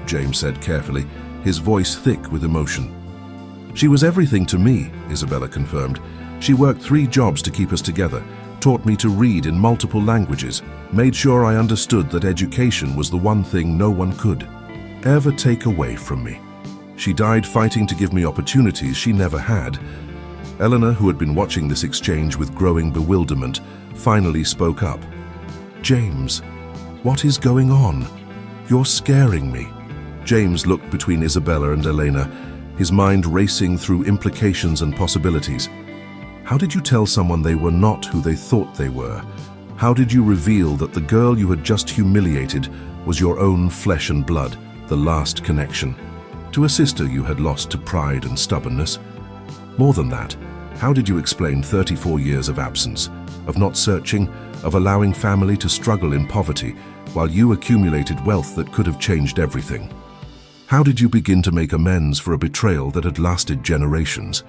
James said carefully, his voice thick with emotion. "She was everything to me," Isabella confirmed. "She worked 3 jobs to keep us together, taught me to read in multiple languages, made sure I understood that education was the one thing no one could ever take away from me. She died fighting to give me opportunities she never had." Eleanor, who had been watching this exchange with growing bewilderment, finally spoke up. "James, what is going on? You're scaring me." James looked between Isabella and Elena, his mind racing through implications and possibilities. "How did you tell someone they were not who they thought they were? How did you reveal that the girl you had just humiliated was your own flesh and blood, the last connection, to a sister you had lost to pride and stubbornness? More than that, how did you explain 34 years of absence, of not searching, of allowing family to struggle in poverty, while you accumulated wealth that could have changed everything? How did you begin to make amends for a betrayal that had lasted generations?"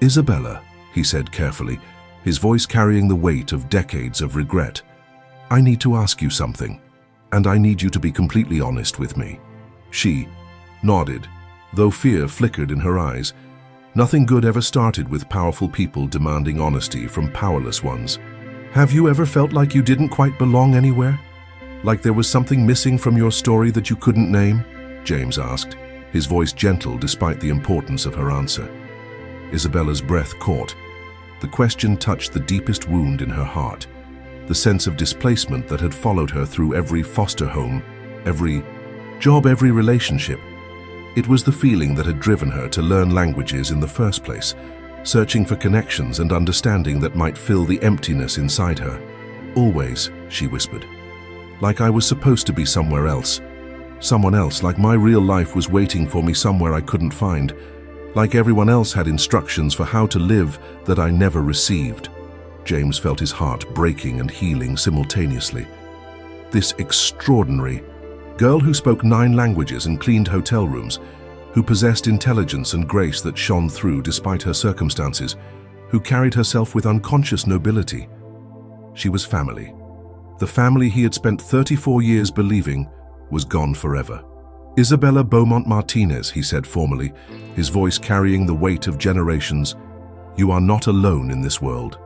"Isabella," he said carefully, his voice carrying the weight of decades of regret, "I need to ask you something, and I need you to be completely honest with me." She nodded, though fear flickered in her eyes. Nothing good ever started with powerful people demanding honesty from powerless ones. "Have you ever felt like you didn't quite belong anywhere? Like there was something missing from your story that you couldn't name?" James asked, his voice gentle despite the importance of her answer. Isabella's breath caught. The question touched the deepest wound in her heart, the sense of displacement that had followed her through every foster home, every job, every relationship. It was the feeling that had driven her to learn languages in the first place, searching for connections and understanding that might fill the emptiness inside her. "Always," she whispered, "like I was supposed to be somewhere else. Someone else, like my real life was waiting for me somewhere I couldn't find. Like everyone else had instructions for how to live that I never received." James felt his heart breaking and healing simultaneously. This extraordinary girl who spoke 9 languages and cleaned hotel rooms, who possessed intelligence and grace that shone through despite her circumstances, who carried herself with unconscious nobility. She was family. The family he had spent 34 years believing was gone forever. "Isabella Beaumont Martinez," he said formally, his voice carrying the weight of generations, "you are not alone in this world."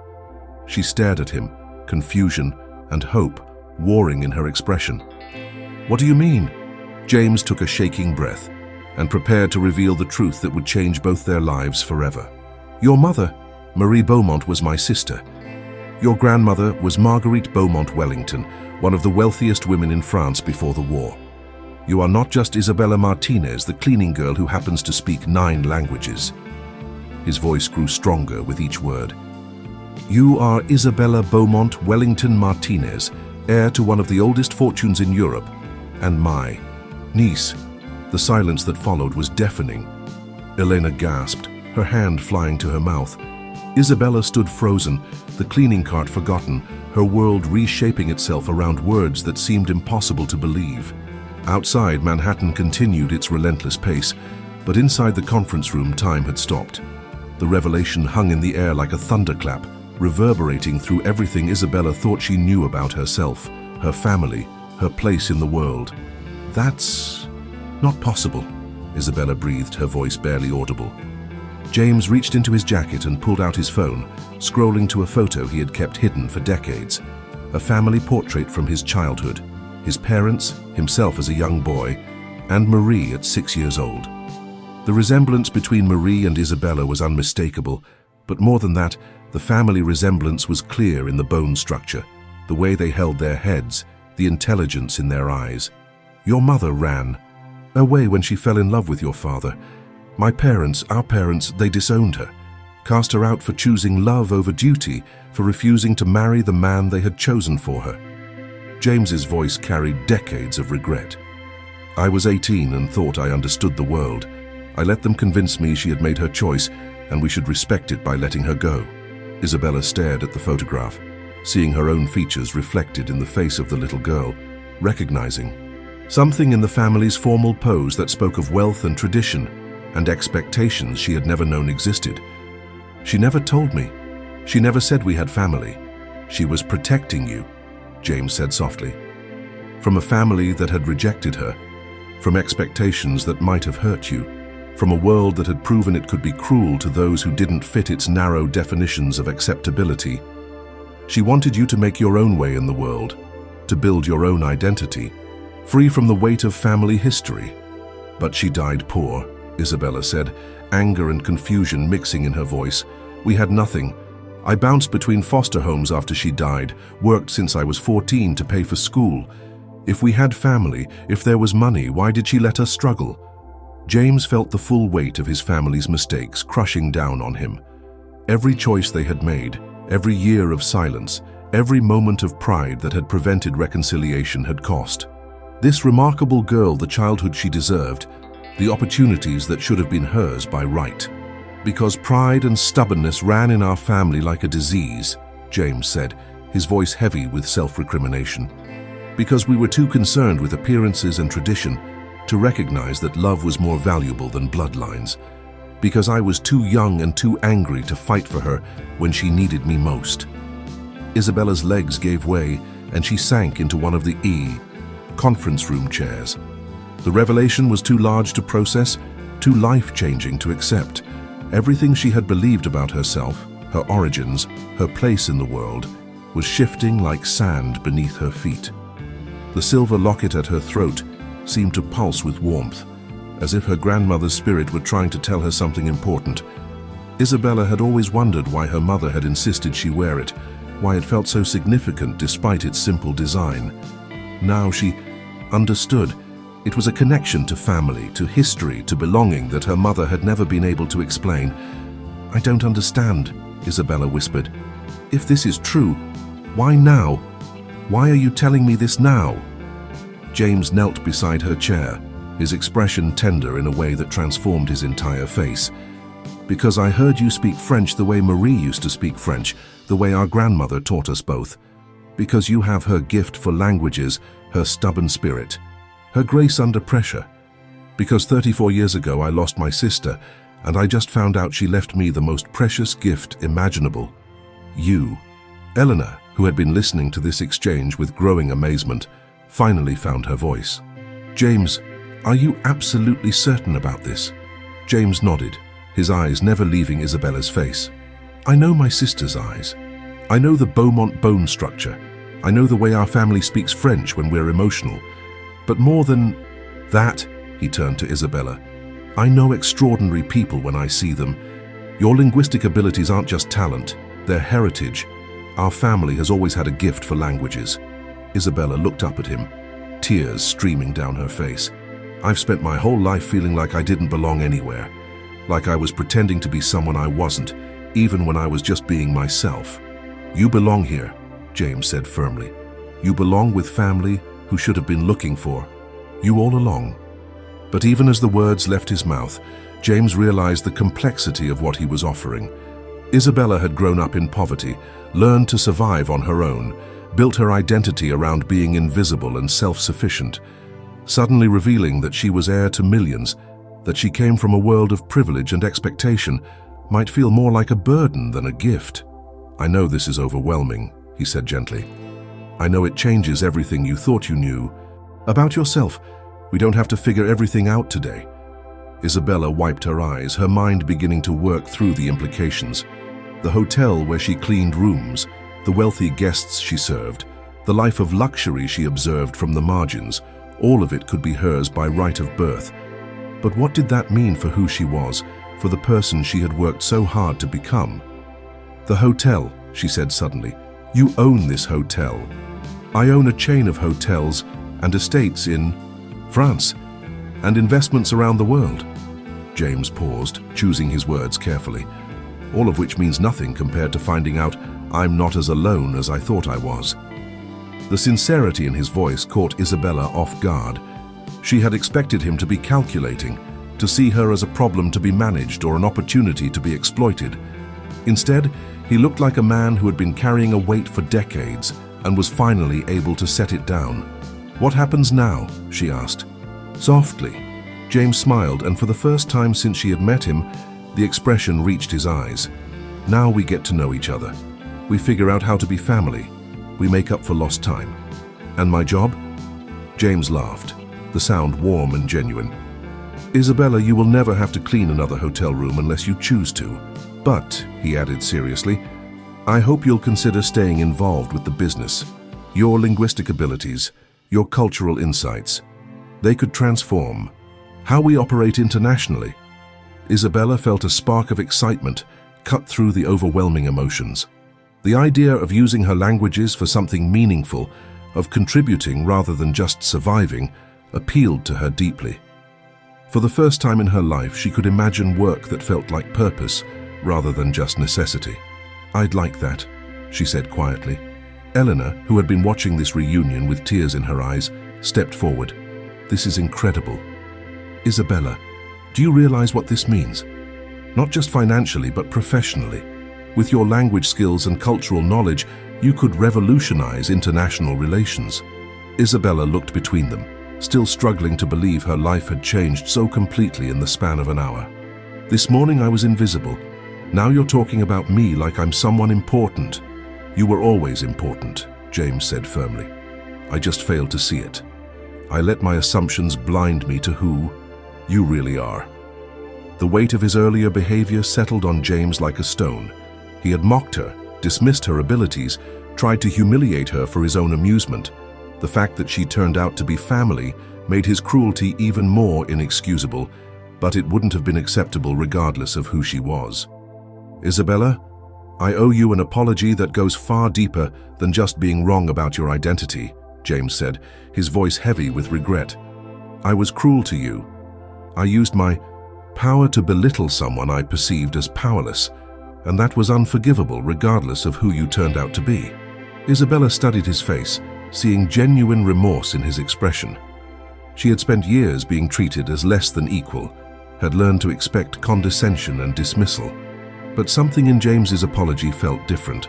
She stared at him, confusion and hope warring in her expression. "What do you mean?" James took a shaking breath and prepared to reveal the truth that would change both their lives forever. "Your mother, Marie Beaumont, was my sister. Your grandmother was Marguerite Beaumont Wellington, one of the wealthiest women in France before the war. You are not just Isabella Martinez, the cleaning girl who happens to speak 9 languages. His voice grew stronger with each word. You are Isabella Beaumont Wellington Martinez, heir to one of the oldest fortunes in Europe, and my niece. The silence that followed was deafening. Elena gasped, her hand flying to her mouth. Isabella stood frozen, the cleaning cart forgotten, her world reshaping itself around words that seemed impossible to believe. Outside, Manhattan continued its relentless pace, but inside the conference room, time had stopped. The revelation hung in the air like a thunderclap, reverberating through everything Isabella thought she knew about herself, her family, her place in the world. That's not possible, Isabella breathed, her voice barely audible. James reached into his jacket and pulled out his phone, scrolling to a photo he had kept hidden for decades. A family portrait from his childhood, his parents, himself as a young boy, and Marie at 6 years old. The resemblance between Marie and Isabella was unmistakable, but more than that, the family resemblance was clear in the bone structure, the way they held their heads, the intelligence in their eyes. Your mother ran away when she fell in love with your father. My parents, our parents, they disowned her, cast her out for choosing love over duty, for refusing to marry the man they had chosen for her. James's voice carried decades of regret. I was 18 and thought I understood the world. I let them convince me she had made her choice and we should respect it by letting her go. Isabella stared at the photograph, seeing her own features reflected in the face of the little girl, recognizing something in the family's formal pose that spoke of wealth and tradition and expectations she had never known existed. She never told me. She never said we had family. She was protecting you, James said softly. From a family that had rejected her, from expectations that might have hurt you, from a world that had proven it could be cruel to those who didn't fit its narrow definitions of acceptability. She wanted you to make your own way in the world, to build your own identity, free from the weight of family history. But she died poor, Isabella said, anger and confusion mixing in her voice. We had nothing. I bounced between foster homes after she died, worked since I was 14 to pay for school. If we had family, if there was money, why did she let us struggle? James felt the full weight of his family's mistakes crushing down on him. Every choice they had made, every year of silence, every moment of pride that had prevented reconciliation had cost. This remarkable girl the childhood she deserved, the opportunities that should have been hers by right. Because pride and stubbornness ran in our family like a disease, James said, his voice heavy with self-recrimination. Because we were too concerned with appearances and tradition to recognize that love was more valuable than bloodlines. Because I was too young and too angry to fight for her when she needed me most. Isabella's legs gave way and she sank into one of the conference room chairs. The revelation was too large to process, too life-changing to accept. Everything she had believed about herself, her origins, her place in the world, was shifting like sand beneath her feet. The silver locket at her throat seemed to pulse with warmth, as if her grandmother's spirit were trying to tell her something important. Isabella had always wondered why her mother had insisted she wear it, why it felt so significant despite its simple design. Now she understood. It was a connection to family, to history, to belonging that her mother had never been able to explain. I don't understand, Isabella whispered. If this is true, why now? Why are you telling me this now? James knelt beside her chair, his expression tender in a way that transformed his entire face. Because I heard you speak French the way Marie used to speak French, the way our grandmother taught us both. Because you have her gift for languages, her stubborn spirit, her grace under pressure. Because 34 years ago I lost my sister, and I just found out she left me the most precious gift imaginable. You. Eleanor, who had been listening to this exchange with growing amazement, finally found her voice. James, are you absolutely certain about this? James nodded, his eyes never leaving Isabella's face. I know my sister's eyes. I know the Beaumont bone structure. I know the way our family speaks French when we're emotional. But more than that, he turned to Isabella, I know extraordinary people when I see them. Your linguistic abilities aren't just talent, they're heritage. Our family has always had a gift for languages. Isabella looked up at him. tears streaming down her face. "I've spent my whole life feeling like I didn't belong anywhere, like I was pretending to be someone I wasn't, even when I was just being myself." "You belong here," James said firmly. "You belong with family who should have been looking for you all along." But even as the words left his mouth, James realized the complexity of what he was offering. Isabella had grown up in poverty, learned to survive on her own, built her identity around being invisible and self-sufficient, suddenly revealing that she was heir to millions, that she came from a world of privilege and expectation, might feel more like a burden than a gift. "I know this is overwhelming," he said gently. "I know it changes everything you thought you knew about yourself. We don't have to figure everything out today." Isabella wiped her eyes, her mind beginning to work through the implications. The hotel where she cleaned rooms, the wealthy guests she served, the life of luxury she observed from the margins, all of it could be hers by right of birth. But what did that mean for who she was, for the person she had worked so hard to become? "The hotel," she said suddenly. "You own this hotel. I own a chain of hotels and estates in France, and investments around the world." James paused, choosing his words carefully. "All of which means nothing compared to finding out I'm not as alone as I thought I was." The sincerity in his voice caught Isabella off guard. She had expected him to be calculating, to see her as a problem to be managed or an opportunity to be exploited. Instead, he looked like a man who had been carrying a weight for decades and was finally able to set it down. "What happens now?" she asked. Softly, James smiled, and for the first time since she had met him, the expression reached his eyes. "Now we get to know each other. We figure out how to be family. We make up for lost time. And my job?" James laughed, the sound warm and genuine. "Isabella, you will never have to clean another hotel room unless you choose to. But," he added seriously, "I hope you'll consider staying involved with the business. Your linguistic abilities, your cultural insights, they could transform how we operate internationally." Isabella felt a spark of excitement cut through the overwhelming emotions. The idea of using her languages for something meaningful, of contributing rather than just surviving, appealed to her deeply. For the first time in her life, she could imagine work that felt like purpose rather than just necessity. "I'd like that," she said quietly. Eleanor, who had been watching this reunion with tears in her eyes, stepped forward. "This is incredible. Isabella, do you realize what this means? Not just financially, but professionally. With your language skills and cultural knowledge, you could revolutionize international relations." Isabella looked between them, still struggling to believe her life had changed so completely in the span of an hour. "This morning I was invisible. Now you're talking about me like I'm someone important." "You were always important," James said firmly. "I just failed to see it. I let my assumptions blind me to who you really are." The weight of his earlier behavior settled on James like a stone. He had mocked her, dismissed her abilities, tried to humiliate her for his own amusement. The fact that she turned out to be family made his cruelty even more inexcusable, but it wouldn't have been acceptable regardless of who she was. "Isabella, I owe you an apology that goes far deeper than just being wrong about your identity," James said, his voice heavy with regret. "I was cruel to you. I used my power to belittle someone I perceived as powerless, and that was unforgivable regardless of who you turned out to be." Isabella studied his face, seeing genuine remorse in his expression. She had spent years being treated as less than equal, had learned to expect condescension and dismissal. But something in James's apology felt different,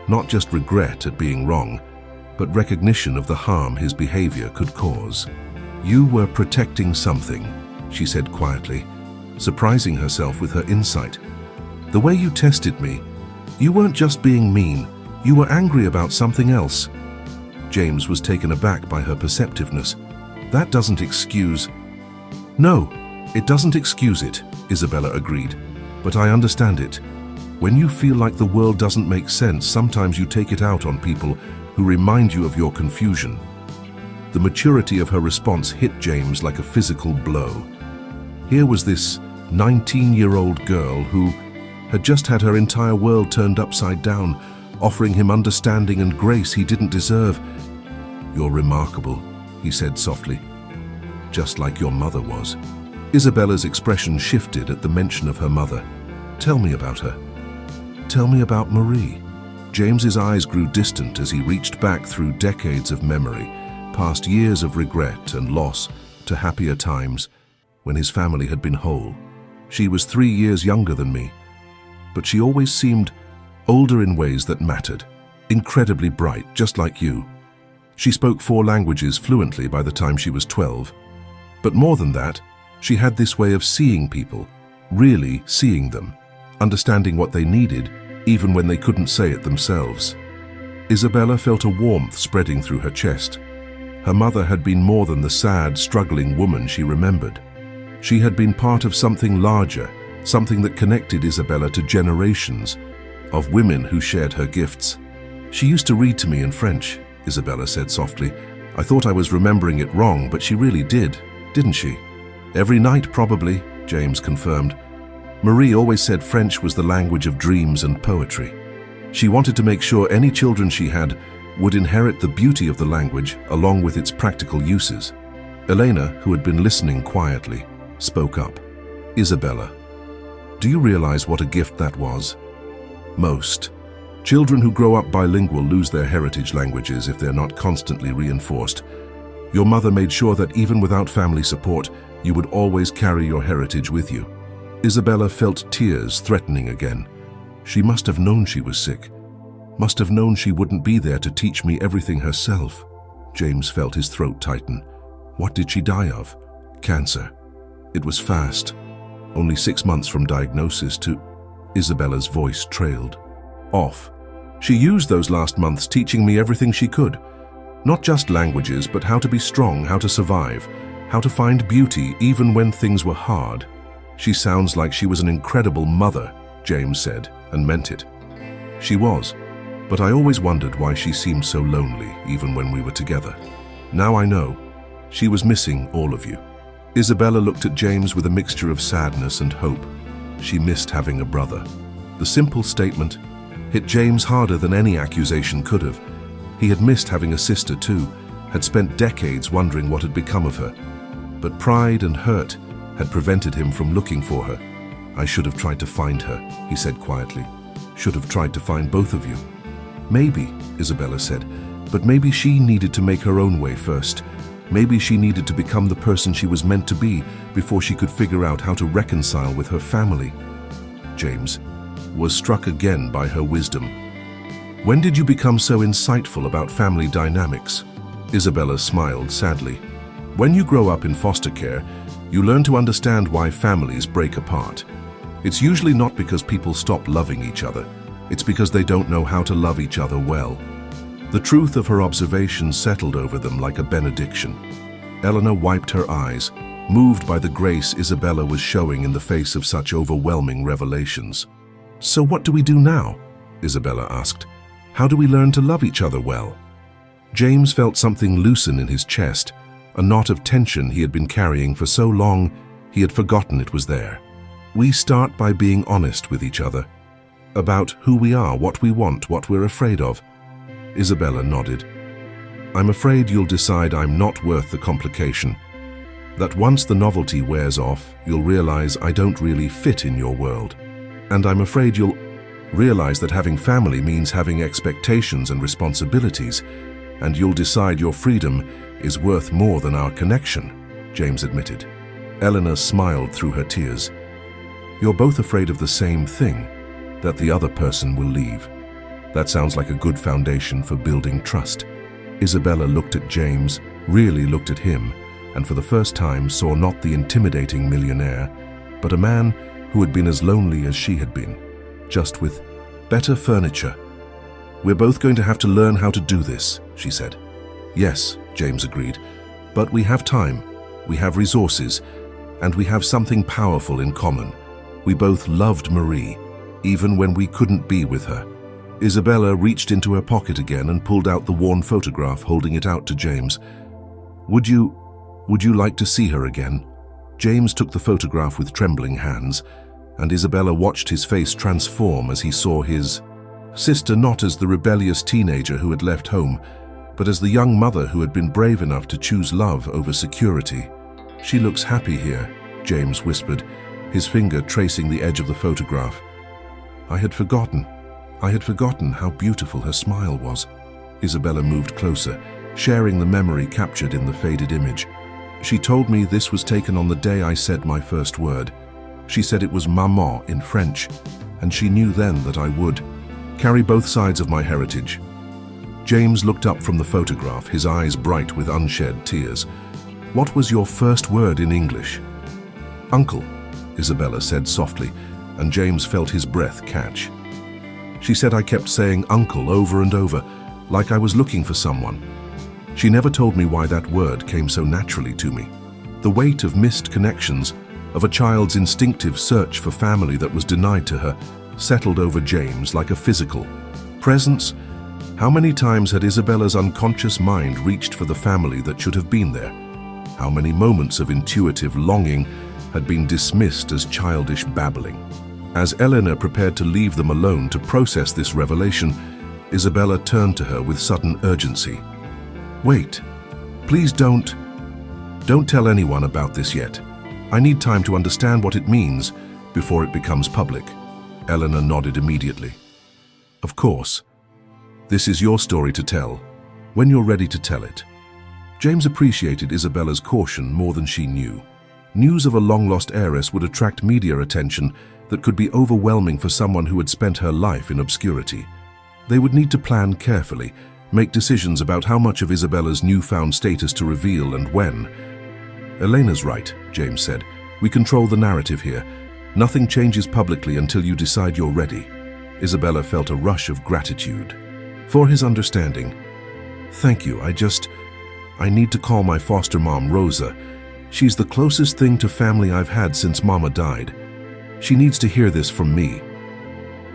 not just regret at being wrong, but recognition of the harm his behavior could cause. "You were protecting something," she said quietly, surprising herself with her insight. "The way you tested me, you weren't just being mean, you were angry about something else." James was taken aback by her perceptiveness. "That doesn't excuse—" "No, it doesn't excuse it," Isabella agreed. "But I understand it. When you feel like the world doesn't make sense, sometimes you take it out on people who remind you of your confusion." The maturity of her response hit James like a physical blow. Here was this 19-year-old girl who had just had her entire world turned upside down, offering him understanding and grace he didn't deserve. "You're remarkable," he said softly. Just like your mother was. Isabella's expression shifted at the mention of her mother. Tell me about her. Tell me about Marie. James's eyes grew distant as he reached back through decades of memory, past years of regret and loss, to happier times when his family had been whole. She was 3 years younger than me, but she always seemed older in ways that mattered, incredibly bright, just like you. She spoke 4 languages fluently by the time she was 12. But more than that, she had this way of seeing people, really seeing them, understanding what they needed, even when they couldn't say it themselves. Isabella felt a warmth spreading through her chest. Her mother had been more than the sad, struggling woman she remembered. She had been part of something larger, something that connected Isabella to generations of women who shared her gifts. She used to read to me in French, Isabella said softly. I thought I was remembering it wrong, but she really did, didn't she? Every night, probably, James confirmed. Marie always said French was the language of dreams and poetry. She wanted to make sure any children she had would inherit the beauty of the language along with its practical uses. Elena, who had been listening quietly, spoke up. Isabella, do you realize what a gift that was? Most children who grow up bilingual lose their heritage languages if they're not constantly reinforced. Your mother made sure that even without family support, you would always carry your heritage with you. Isabella felt tears threatening again. She must have known she was sick. Must have known she wouldn't be there to teach me everything herself. James felt his throat tighten. What did she die of? Cancer. It was fast. Only 6 months from diagnosis to... Isabella's voice trailed off. She used those last months teaching me everything she could. Not just languages, but how to be strong, how to survive, how to find beauty even when things were hard. She sounds like she was an incredible mother, James said, and meant it. She was, but I always wondered why she seemed so lonely even when we were together. Now I know. She was missing all of you. Isabella looked at James with a mixture of sadness and hope. She missed having a brother. The simple statement hit James harder than any accusation could have. He had missed having a sister too, had spent decades wondering what had become of her. But pride and hurt had prevented him from looking for her. I should have tried to find her, he said quietly. Should have tried to find both of you. Maybe, Isabella said, but maybe she needed to make her own way first. Maybe she needed to become the person she was meant to be before she could figure out how to reconcile with her family. James was struck again by her wisdom. When did you become so insightful about family dynamics? Isabella smiled sadly. When you grow up in foster care, you learn to understand why families break apart. It's usually not because people stop loving each other. It's because they don't know how to love each other well. The truth of her observations settled over them like a benediction. Eleanor wiped her eyes, moved by the grace Isabella was showing in the face of such overwhelming revelations. So what do we do now? Isabella asked. How do we learn to love each other well? James felt something loosen in his chest, a knot of tension he had been carrying for so long he had forgotten it was there. We start by being honest with each other, about who we are, what we want, what we're afraid of. Isabella nodded. I'm afraid you'll decide I'm not worth the complication. That once the novelty wears off, you'll realize I don't really fit in your world. And I'm afraid you'll realize that having family means having expectations and responsibilities, and you'll decide your freedom is worth more than our connection, James admitted. Eleanor smiled through her tears. You're both afraid of the same thing, that the other person will leave. That sounds like a good foundation for building trust. Isabella looked at James, really looked at him, and for the first time saw not the intimidating millionaire, but a man who had been as lonely as she had been, just with better furniture. We're both going to have to learn how to do this, she said. Yes, James agreed, but we have time, we have resources, and we have something powerful in common. We both loved Marie, even when we couldn't be with her. Isabella reached into her pocket again and pulled out the worn photograph, holding it out to James. Would you like to see her again? James took the photograph with trembling hands, and Isabella watched his face transform as he saw his sister not as the rebellious teenager who had left home, but as the young mother who had been brave enough to choose love over security. "She looks happy here," James whispered, his finger tracing the edge of the photograph. I had forgotten how beautiful her smile was." Isabella moved closer, sharing the memory captured in the faded image. "She told me this was taken on the day I said my first word. She said it was maman in French, and she knew then that I would carry both sides of my heritage." James looked up from the photograph, his eyes bright with unshed tears. "What was your first word in English?" "Uncle," Isabella said softly, and James felt his breath catch. "She said I kept saying uncle over and over, like I was looking for someone. She never told me why that word came so naturally to me. The weight of missed connections, of a child's instinctive search for family that was denied to her, settled over James like a physical presence. How many times had Isabella's unconscious mind reached for the family that should have been there? How many moments of intuitive longing had been dismissed as childish babbling? As Eleanor prepared to leave them alone to process this revelation, Isabella turned to her with sudden urgency. "Wait, please don't tell anyone about this yet. I need time to understand what it means before it becomes public." Eleanor nodded immediately. "Of course. This is your story to tell, when you're ready to tell it." James appreciated Isabella's caution more than she knew. News of a long-lost heiress would attract media attention that could be overwhelming for someone who had spent her life in obscurity. They would need to plan carefully, make decisions about how much of Isabella's newfound status to reveal and when. "Elena's right," James said. "We control the narrative here. Nothing changes publicly until you decide you're ready." Isabella felt a rush of gratitude for his understanding. "Thank you. I need to call my foster mom, Rosa. She's the closest thing to family I've had since Mama died. She needs to hear this from me."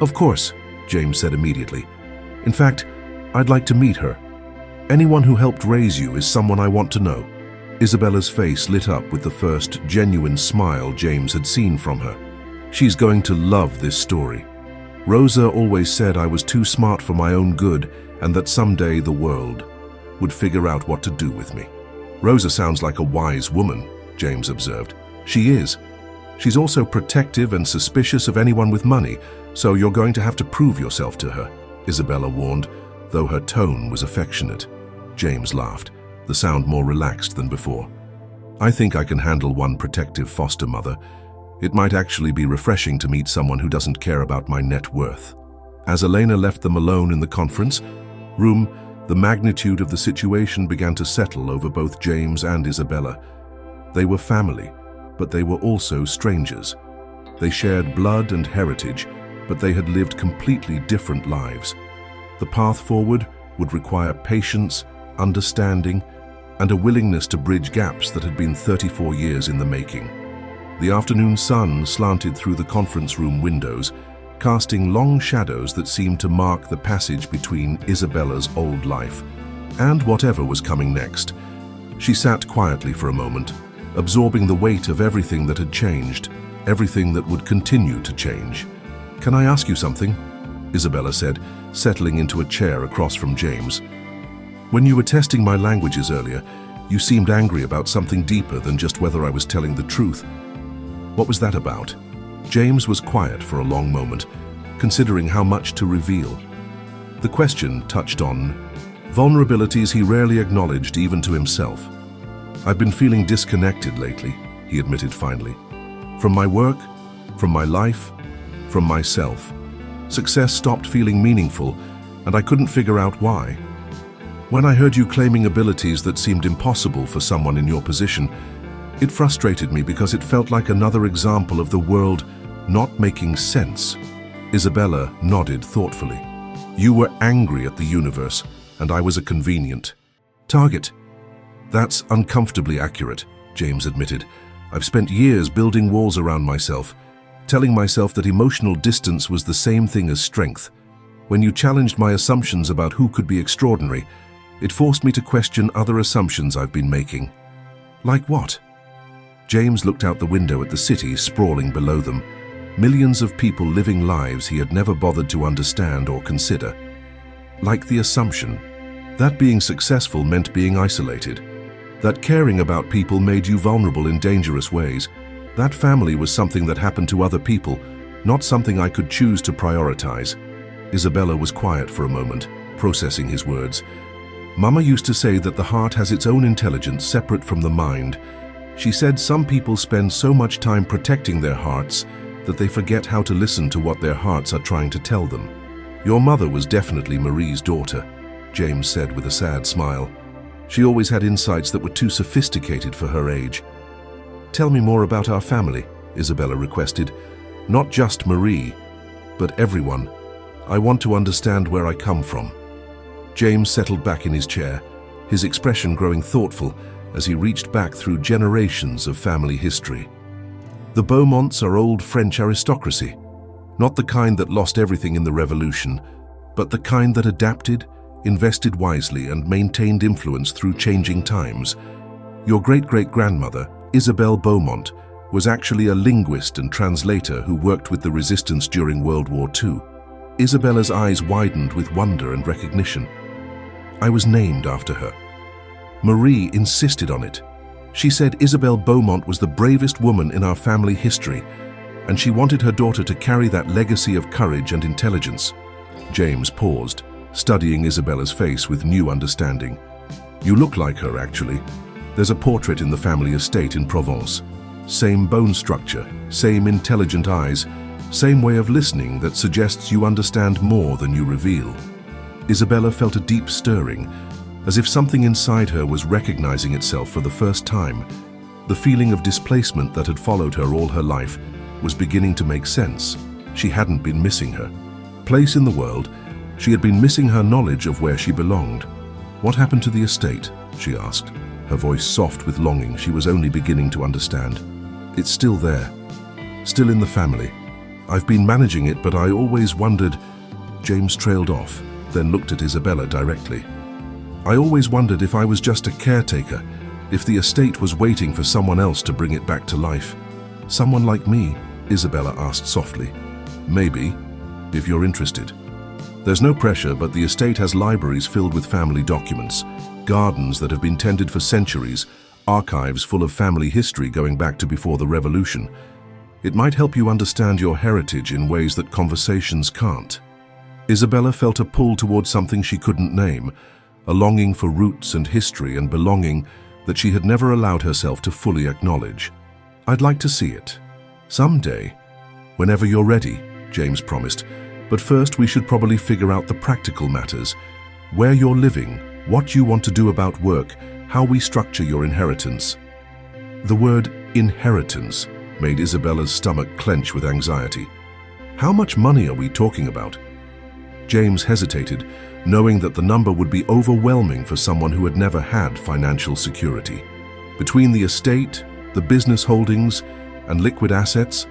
"Of course," James said immediately. "In fact, I'd like to meet her. Anyone who helped raise you is someone I want to know." Isabella's face lit up with the first genuine smile James had seen from her. "She's going to love this story. Rosa always said I was too smart for my own good and that someday the world would figure out what to do with me." "Rosa sounds like a wise woman," James observed. "She is. She's also protective and suspicious of anyone with money, so you're going to have to prove yourself to her," Isabella warned, though her tone was affectionate. James laughed, the sound more relaxed than before. "I think I can handle one protective foster mother. It might actually be refreshing to meet someone who doesn't care about my net worth." As Elena left them alone in the conference room, the magnitude of the situation began to settle over both James and Isabella. They were family, but they were also strangers. They shared blood and heritage, but they had lived completely different lives. The path forward would require patience, understanding, and a willingness to bridge gaps that had been 34 years in the making. The afternoon sun slanted through the conference room windows, casting long shadows that seemed to mark the passage between Isabella's old life and whatever was coming next. She sat quietly for a moment, absorbing the weight of everything that had changed, everything that would continue to change. "Can I ask you something?" Isabella said, settling into a chair across from James. "When you were testing my languages earlier, you seemed angry about something deeper than just whether I was telling the truth. What was that about?" James was quiet for a long moment, considering how much to reveal. The question touched on vulnerabilities he rarely acknowledged even to himself. "I've been feeling disconnected lately," he admitted finally. "From my work, from my life, from myself. Success stopped feeling meaningful, and I couldn't figure out why. When I heard you claiming abilities that seemed impossible for someone in your position, it frustrated me because it felt like another example of the world not making sense." Isabella nodded thoughtfully. "You were angry at the universe, and I was a convenient target." "That's uncomfortably accurate," James admitted. "I've spent years building walls around myself, telling myself that emotional distance was the same thing as strength. When you challenged my assumptions about who could be extraordinary, it forced me to question other assumptions I've been making." "Like what?" James looked out the window at the city sprawling below them, millions of people living lives he had never bothered to understand or consider. "Like the assumption That being successful meant being isolated. That caring about people made you vulnerable in dangerous ways. That family was something that happened to other people, not something I could choose to prioritize. Isabella was quiet for a moment, processing his words. Mama used to say that the heart has its own intelligence separate from the mind. She said some people spend so much time protecting their hearts that they forget how to listen to what their hearts are trying to tell them. Your mother was definitely Marie's daughter, James said with a sad smile. She always had insights that were too sophisticated for her age. Tell me more about our family, Isabella requested. Not just Marie, but everyone. I want to understand where I come from. James settled back in his chair, his expression growing thoughtful as he reached back through generations of family history. The Beaumonts are old French aristocracy, not the kind that lost everything in the Revolution, but the kind that adapted, invested wisely, and maintained influence through changing times. Your great-great-grandmother, Isabelle Beaumont, was actually a linguist and translator who worked with the resistance during World War II. Isabella's eyes widened with wonder and recognition. I was named after her. Marie insisted on it. She said Isabelle Beaumont was the bravest woman in our family history, and she wanted her daughter to carry that legacy of courage and intelligence. James paused, studying Isabella's face with new understanding. You look like her, actually. There's a portrait in the family estate in Provence. Same bone structure, same intelligent eyes, same way of listening that suggests you understand more than you reveal. Isabella felt a deep stirring, as if something inside her was recognizing itself for the first time. The feeling of displacement that had followed her all her life was beginning to make sense. She hadn't been missing her place in the world. She had been missing her knowledge of where she belonged. What happened to the estate? She asked, her voice soft with longing she was only beginning to understand. It's still there, still in the family. I've been managing it, but I always wondered. James trailed off, then looked at Isabella directly. I always wondered if I was just a caretaker, if the estate was waiting for someone else to bring it back to life. Someone like me? Isabella asked softly. Maybe, if you're interested. There's no pressure, but the estate has libraries filled with family documents, gardens that have been tended for centuries, archives full of family history going back to before the Revolution. It might help you understand your heritage in ways that conversations can't. Isabella felt a pull towards something she couldn't name, a longing for roots and history and belonging that she had never allowed herself to fully acknowledge. I'd like to see it. Someday. Whenever you're ready, James promised. But first we should probably figure out the practical matters. Where you're living, what you want to do about work, how we structure your inheritance. The word inheritance made Isabella's stomach clench with anxiety. How much money are we talking about? James hesitated, knowing that the number would be overwhelming for someone who had never had financial security. Between the estate, the business holdings, and liquid assets,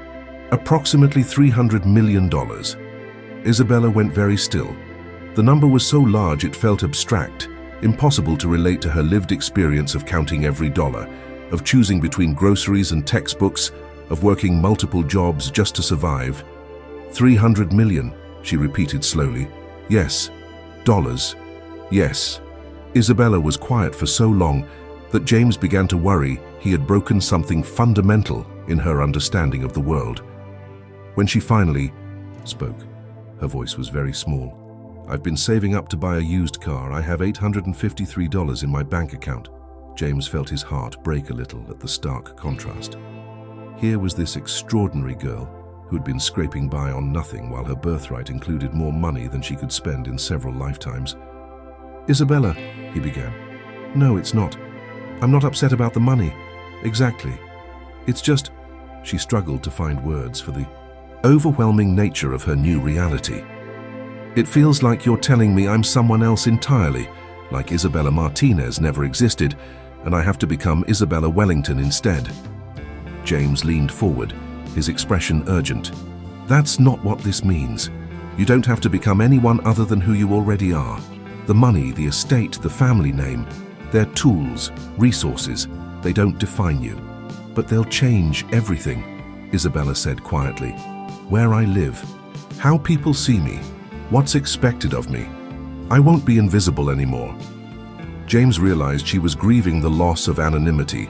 approximately $300 million. Isabella went very still. The number was so large it felt abstract, impossible to relate to her lived experience of counting every dollar, of choosing between groceries and textbooks, of working multiple jobs just to survive. 300 million, she repeated slowly. Yes. Dollars. Yes. Isabella was quiet for so long that James began to worry he had broken something fundamental in her understanding of the world. When she finally spoke, her voice was very small. I've been saving up to buy a used car. I have $853 in my bank account. James felt his heart break a little at the stark contrast. Here was this extraordinary girl who had been scraping by on nothing while her birthright included more money than she could spend in several lifetimes. Isabella, he began. No, it's not. I'm not upset about the money. Exactly. It's just, she struggled to find words for the overwhelming nature of her new reality. It feels like you're telling me I'm someone else entirely, like Isabella Martinez never existed, and I have to become Isabella Wellington instead. James leaned forward, his expression urgent. That's not what this means. You don't have to become anyone other than who you already are. The money, the estate, the family name, they're tools, resources. They don't define you. But they'll change everything, Isabella said quietly. Where I live, how people see me, what's expected of me. I won't be invisible anymore. James realized she was grieving the loss of anonymity,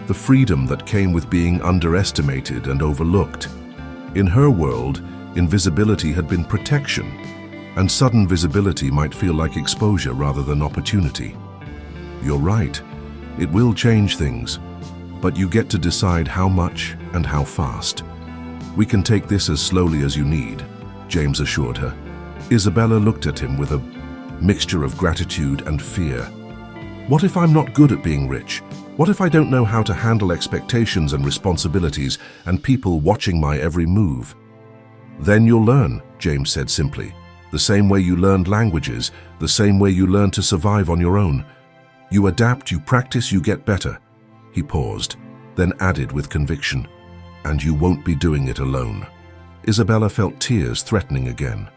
the freedom that came with being underestimated and overlooked. In her world, invisibility had been protection, and sudden visibility might feel like exposure rather than opportunity. You're right, it will change things, but you get to decide how much and how fast. We can take this as slowly as you need, James assured her. Isabella looked at him with a mixture of gratitude and fear. What if I'm not good at being rich? What if I don't know how to handle expectations and responsibilities and people watching my every move? Then you'll learn, James said simply. The same way you learned languages, the same way you learn to survive on your own. You adapt, you practice, you get better. He paused, then added with conviction, and you won't be doing it alone. Isabella felt tears threatening again.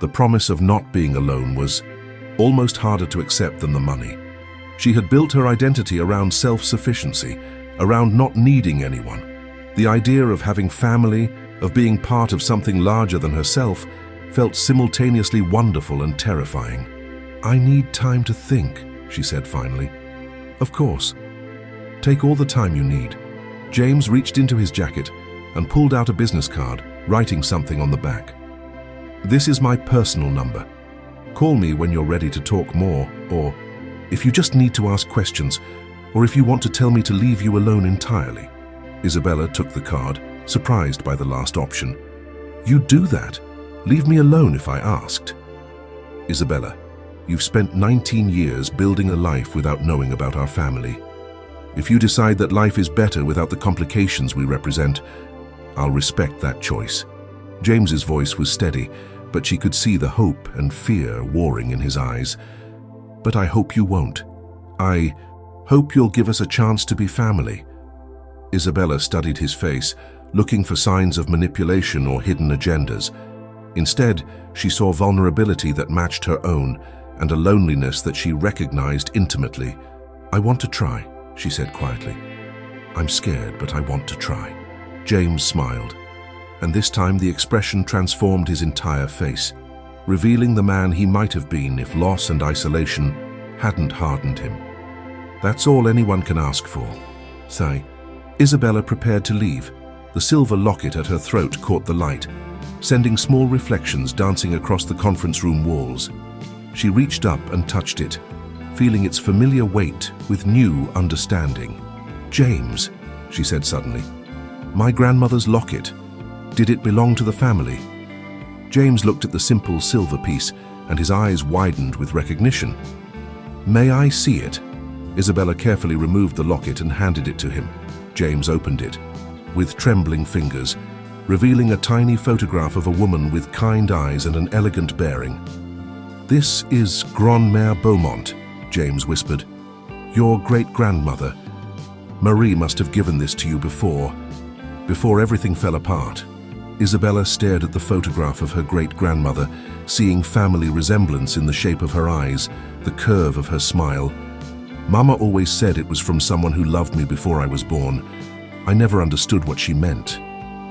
The promise of not being alone was almost harder to accept than the money. She had built her identity around self-sufficiency, around not needing anyone. The idea of having family, of being part of something larger than herself, felt simultaneously wonderful and terrifying. I need time to think, she said finally. Of course. Take all the time you need. James reached into his jacket and pulled out a business card, writing something on the back. This is my personal number. Call me when you're ready to talk more, or if you just need to ask questions, or if you want to tell me to leave you alone entirely. Isabella took the card, surprised by the last option. You'd do that? Leave me alone if I asked? Isabella, you've spent 19 years building a life without knowing about our family. If you decide that life is better without the complications we represent, I'll respect that choice. James's voice was steady, but she could see the hope and fear warring in his eyes. But I hope you won't. I hope you'll give us a chance to be family. Isabella studied his face, looking for signs of manipulation or hidden agendas. Instead, she saw vulnerability that matched her own and a loneliness that she recognized intimately. I want to try, she said quietly. I'm scared, but I want to try. James smiled, and this time the expression transformed his entire face, revealing the man he might have been if loss and isolation hadn't hardened him. That's all anyone can ask for. Sigh. Isabella prepared to leave. The silver locket at her throat caught the light, sending small reflections dancing across the conference room walls. She reached up and touched it, feeling its familiar weight with new understanding. James, she said suddenly, my grandmother's locket. Did it belong to the family? James looked at the simple silver piece, and his eyes widened with recognition. May I see it? Isabella carefully removed the locket and handed it to him. James opened it, with trembling fingers, revealing a tiny photograph of a woman with kind eyes and an elegant bearing. This is Grandmère Beaumont, James whispered. Your great-grandmother. Marie must have given this to you before everything fell apart. Isabella stared at the photograph of her great-grandmother, seeing family resemblance in the shape of her eyes, the curve of her smile. Mama always said it was from someone who loved me before I was born. I never understood what she meant.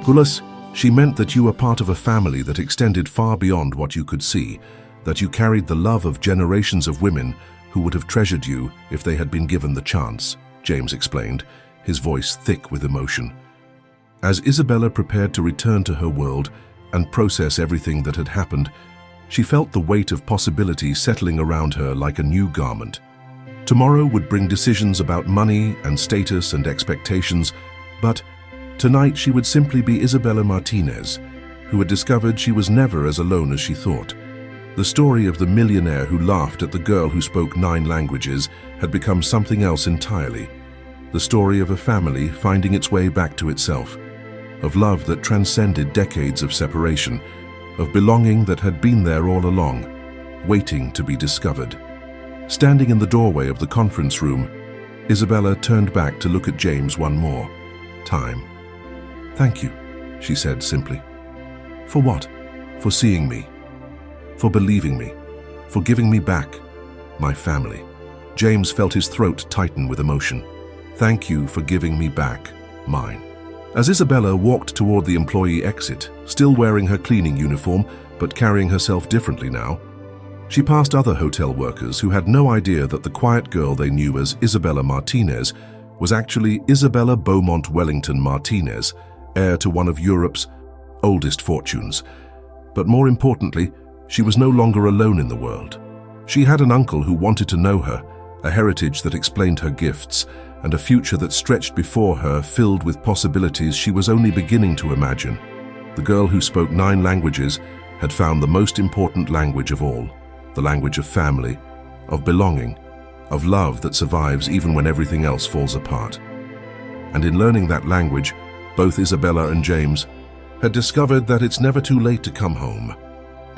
Gulas, she meant that you were part of a family that extended far beyond what you could see, that you carried the love of generations of women who would have treasured you if they had been given the chance, James explained, his voice thick with emotion. As Isabella prepared to return to her world and process everything that had happened, she felt the weight of possibility settling around her like a new garment. Tomorrow would bring decisions about money and status and expectations, but tonight she would simply be Isabella Martinez, who had discovered she was never as alone as she thought. The story of the millionaire who laughed at the girl who spoke 9 languages had become something else entirely. The story of a family finding its way back to itself, of love that transcended decades of separation, of belonging that had been there all along, waiting to be discovered. Standing in the doorway of the conference room, Isabella turned back to look at James one more time. Thank you, she said simply. For what? For seeing me. For believing me. For giving me back my family. James felt his throat tighten with emotion. Thank you for giving me back mine. As Isabella walked toward the employee exit, still wearing her cleaning uniform, but carrying herself differently now, She passed other hotel workers who had no idea that the quiet girl they knew as Isabella Martinez was actually Isabella Beaumont Wellington Martinez, heir to one of Europe's oldest fortunes. But more importantly, she was no longer alone in the world. She had an uncle who wanted to know her, a heritage that explained her gifts, and a future that stretched before her, filled with possibilities she was only beginning to imagine. The girl who spoke 9 languages had found the most important language of all, the language of family, of belonging, of love that survives even when everything else falls apart. And in learning that language, both Isabella and James had discovered that it's never too late to come home.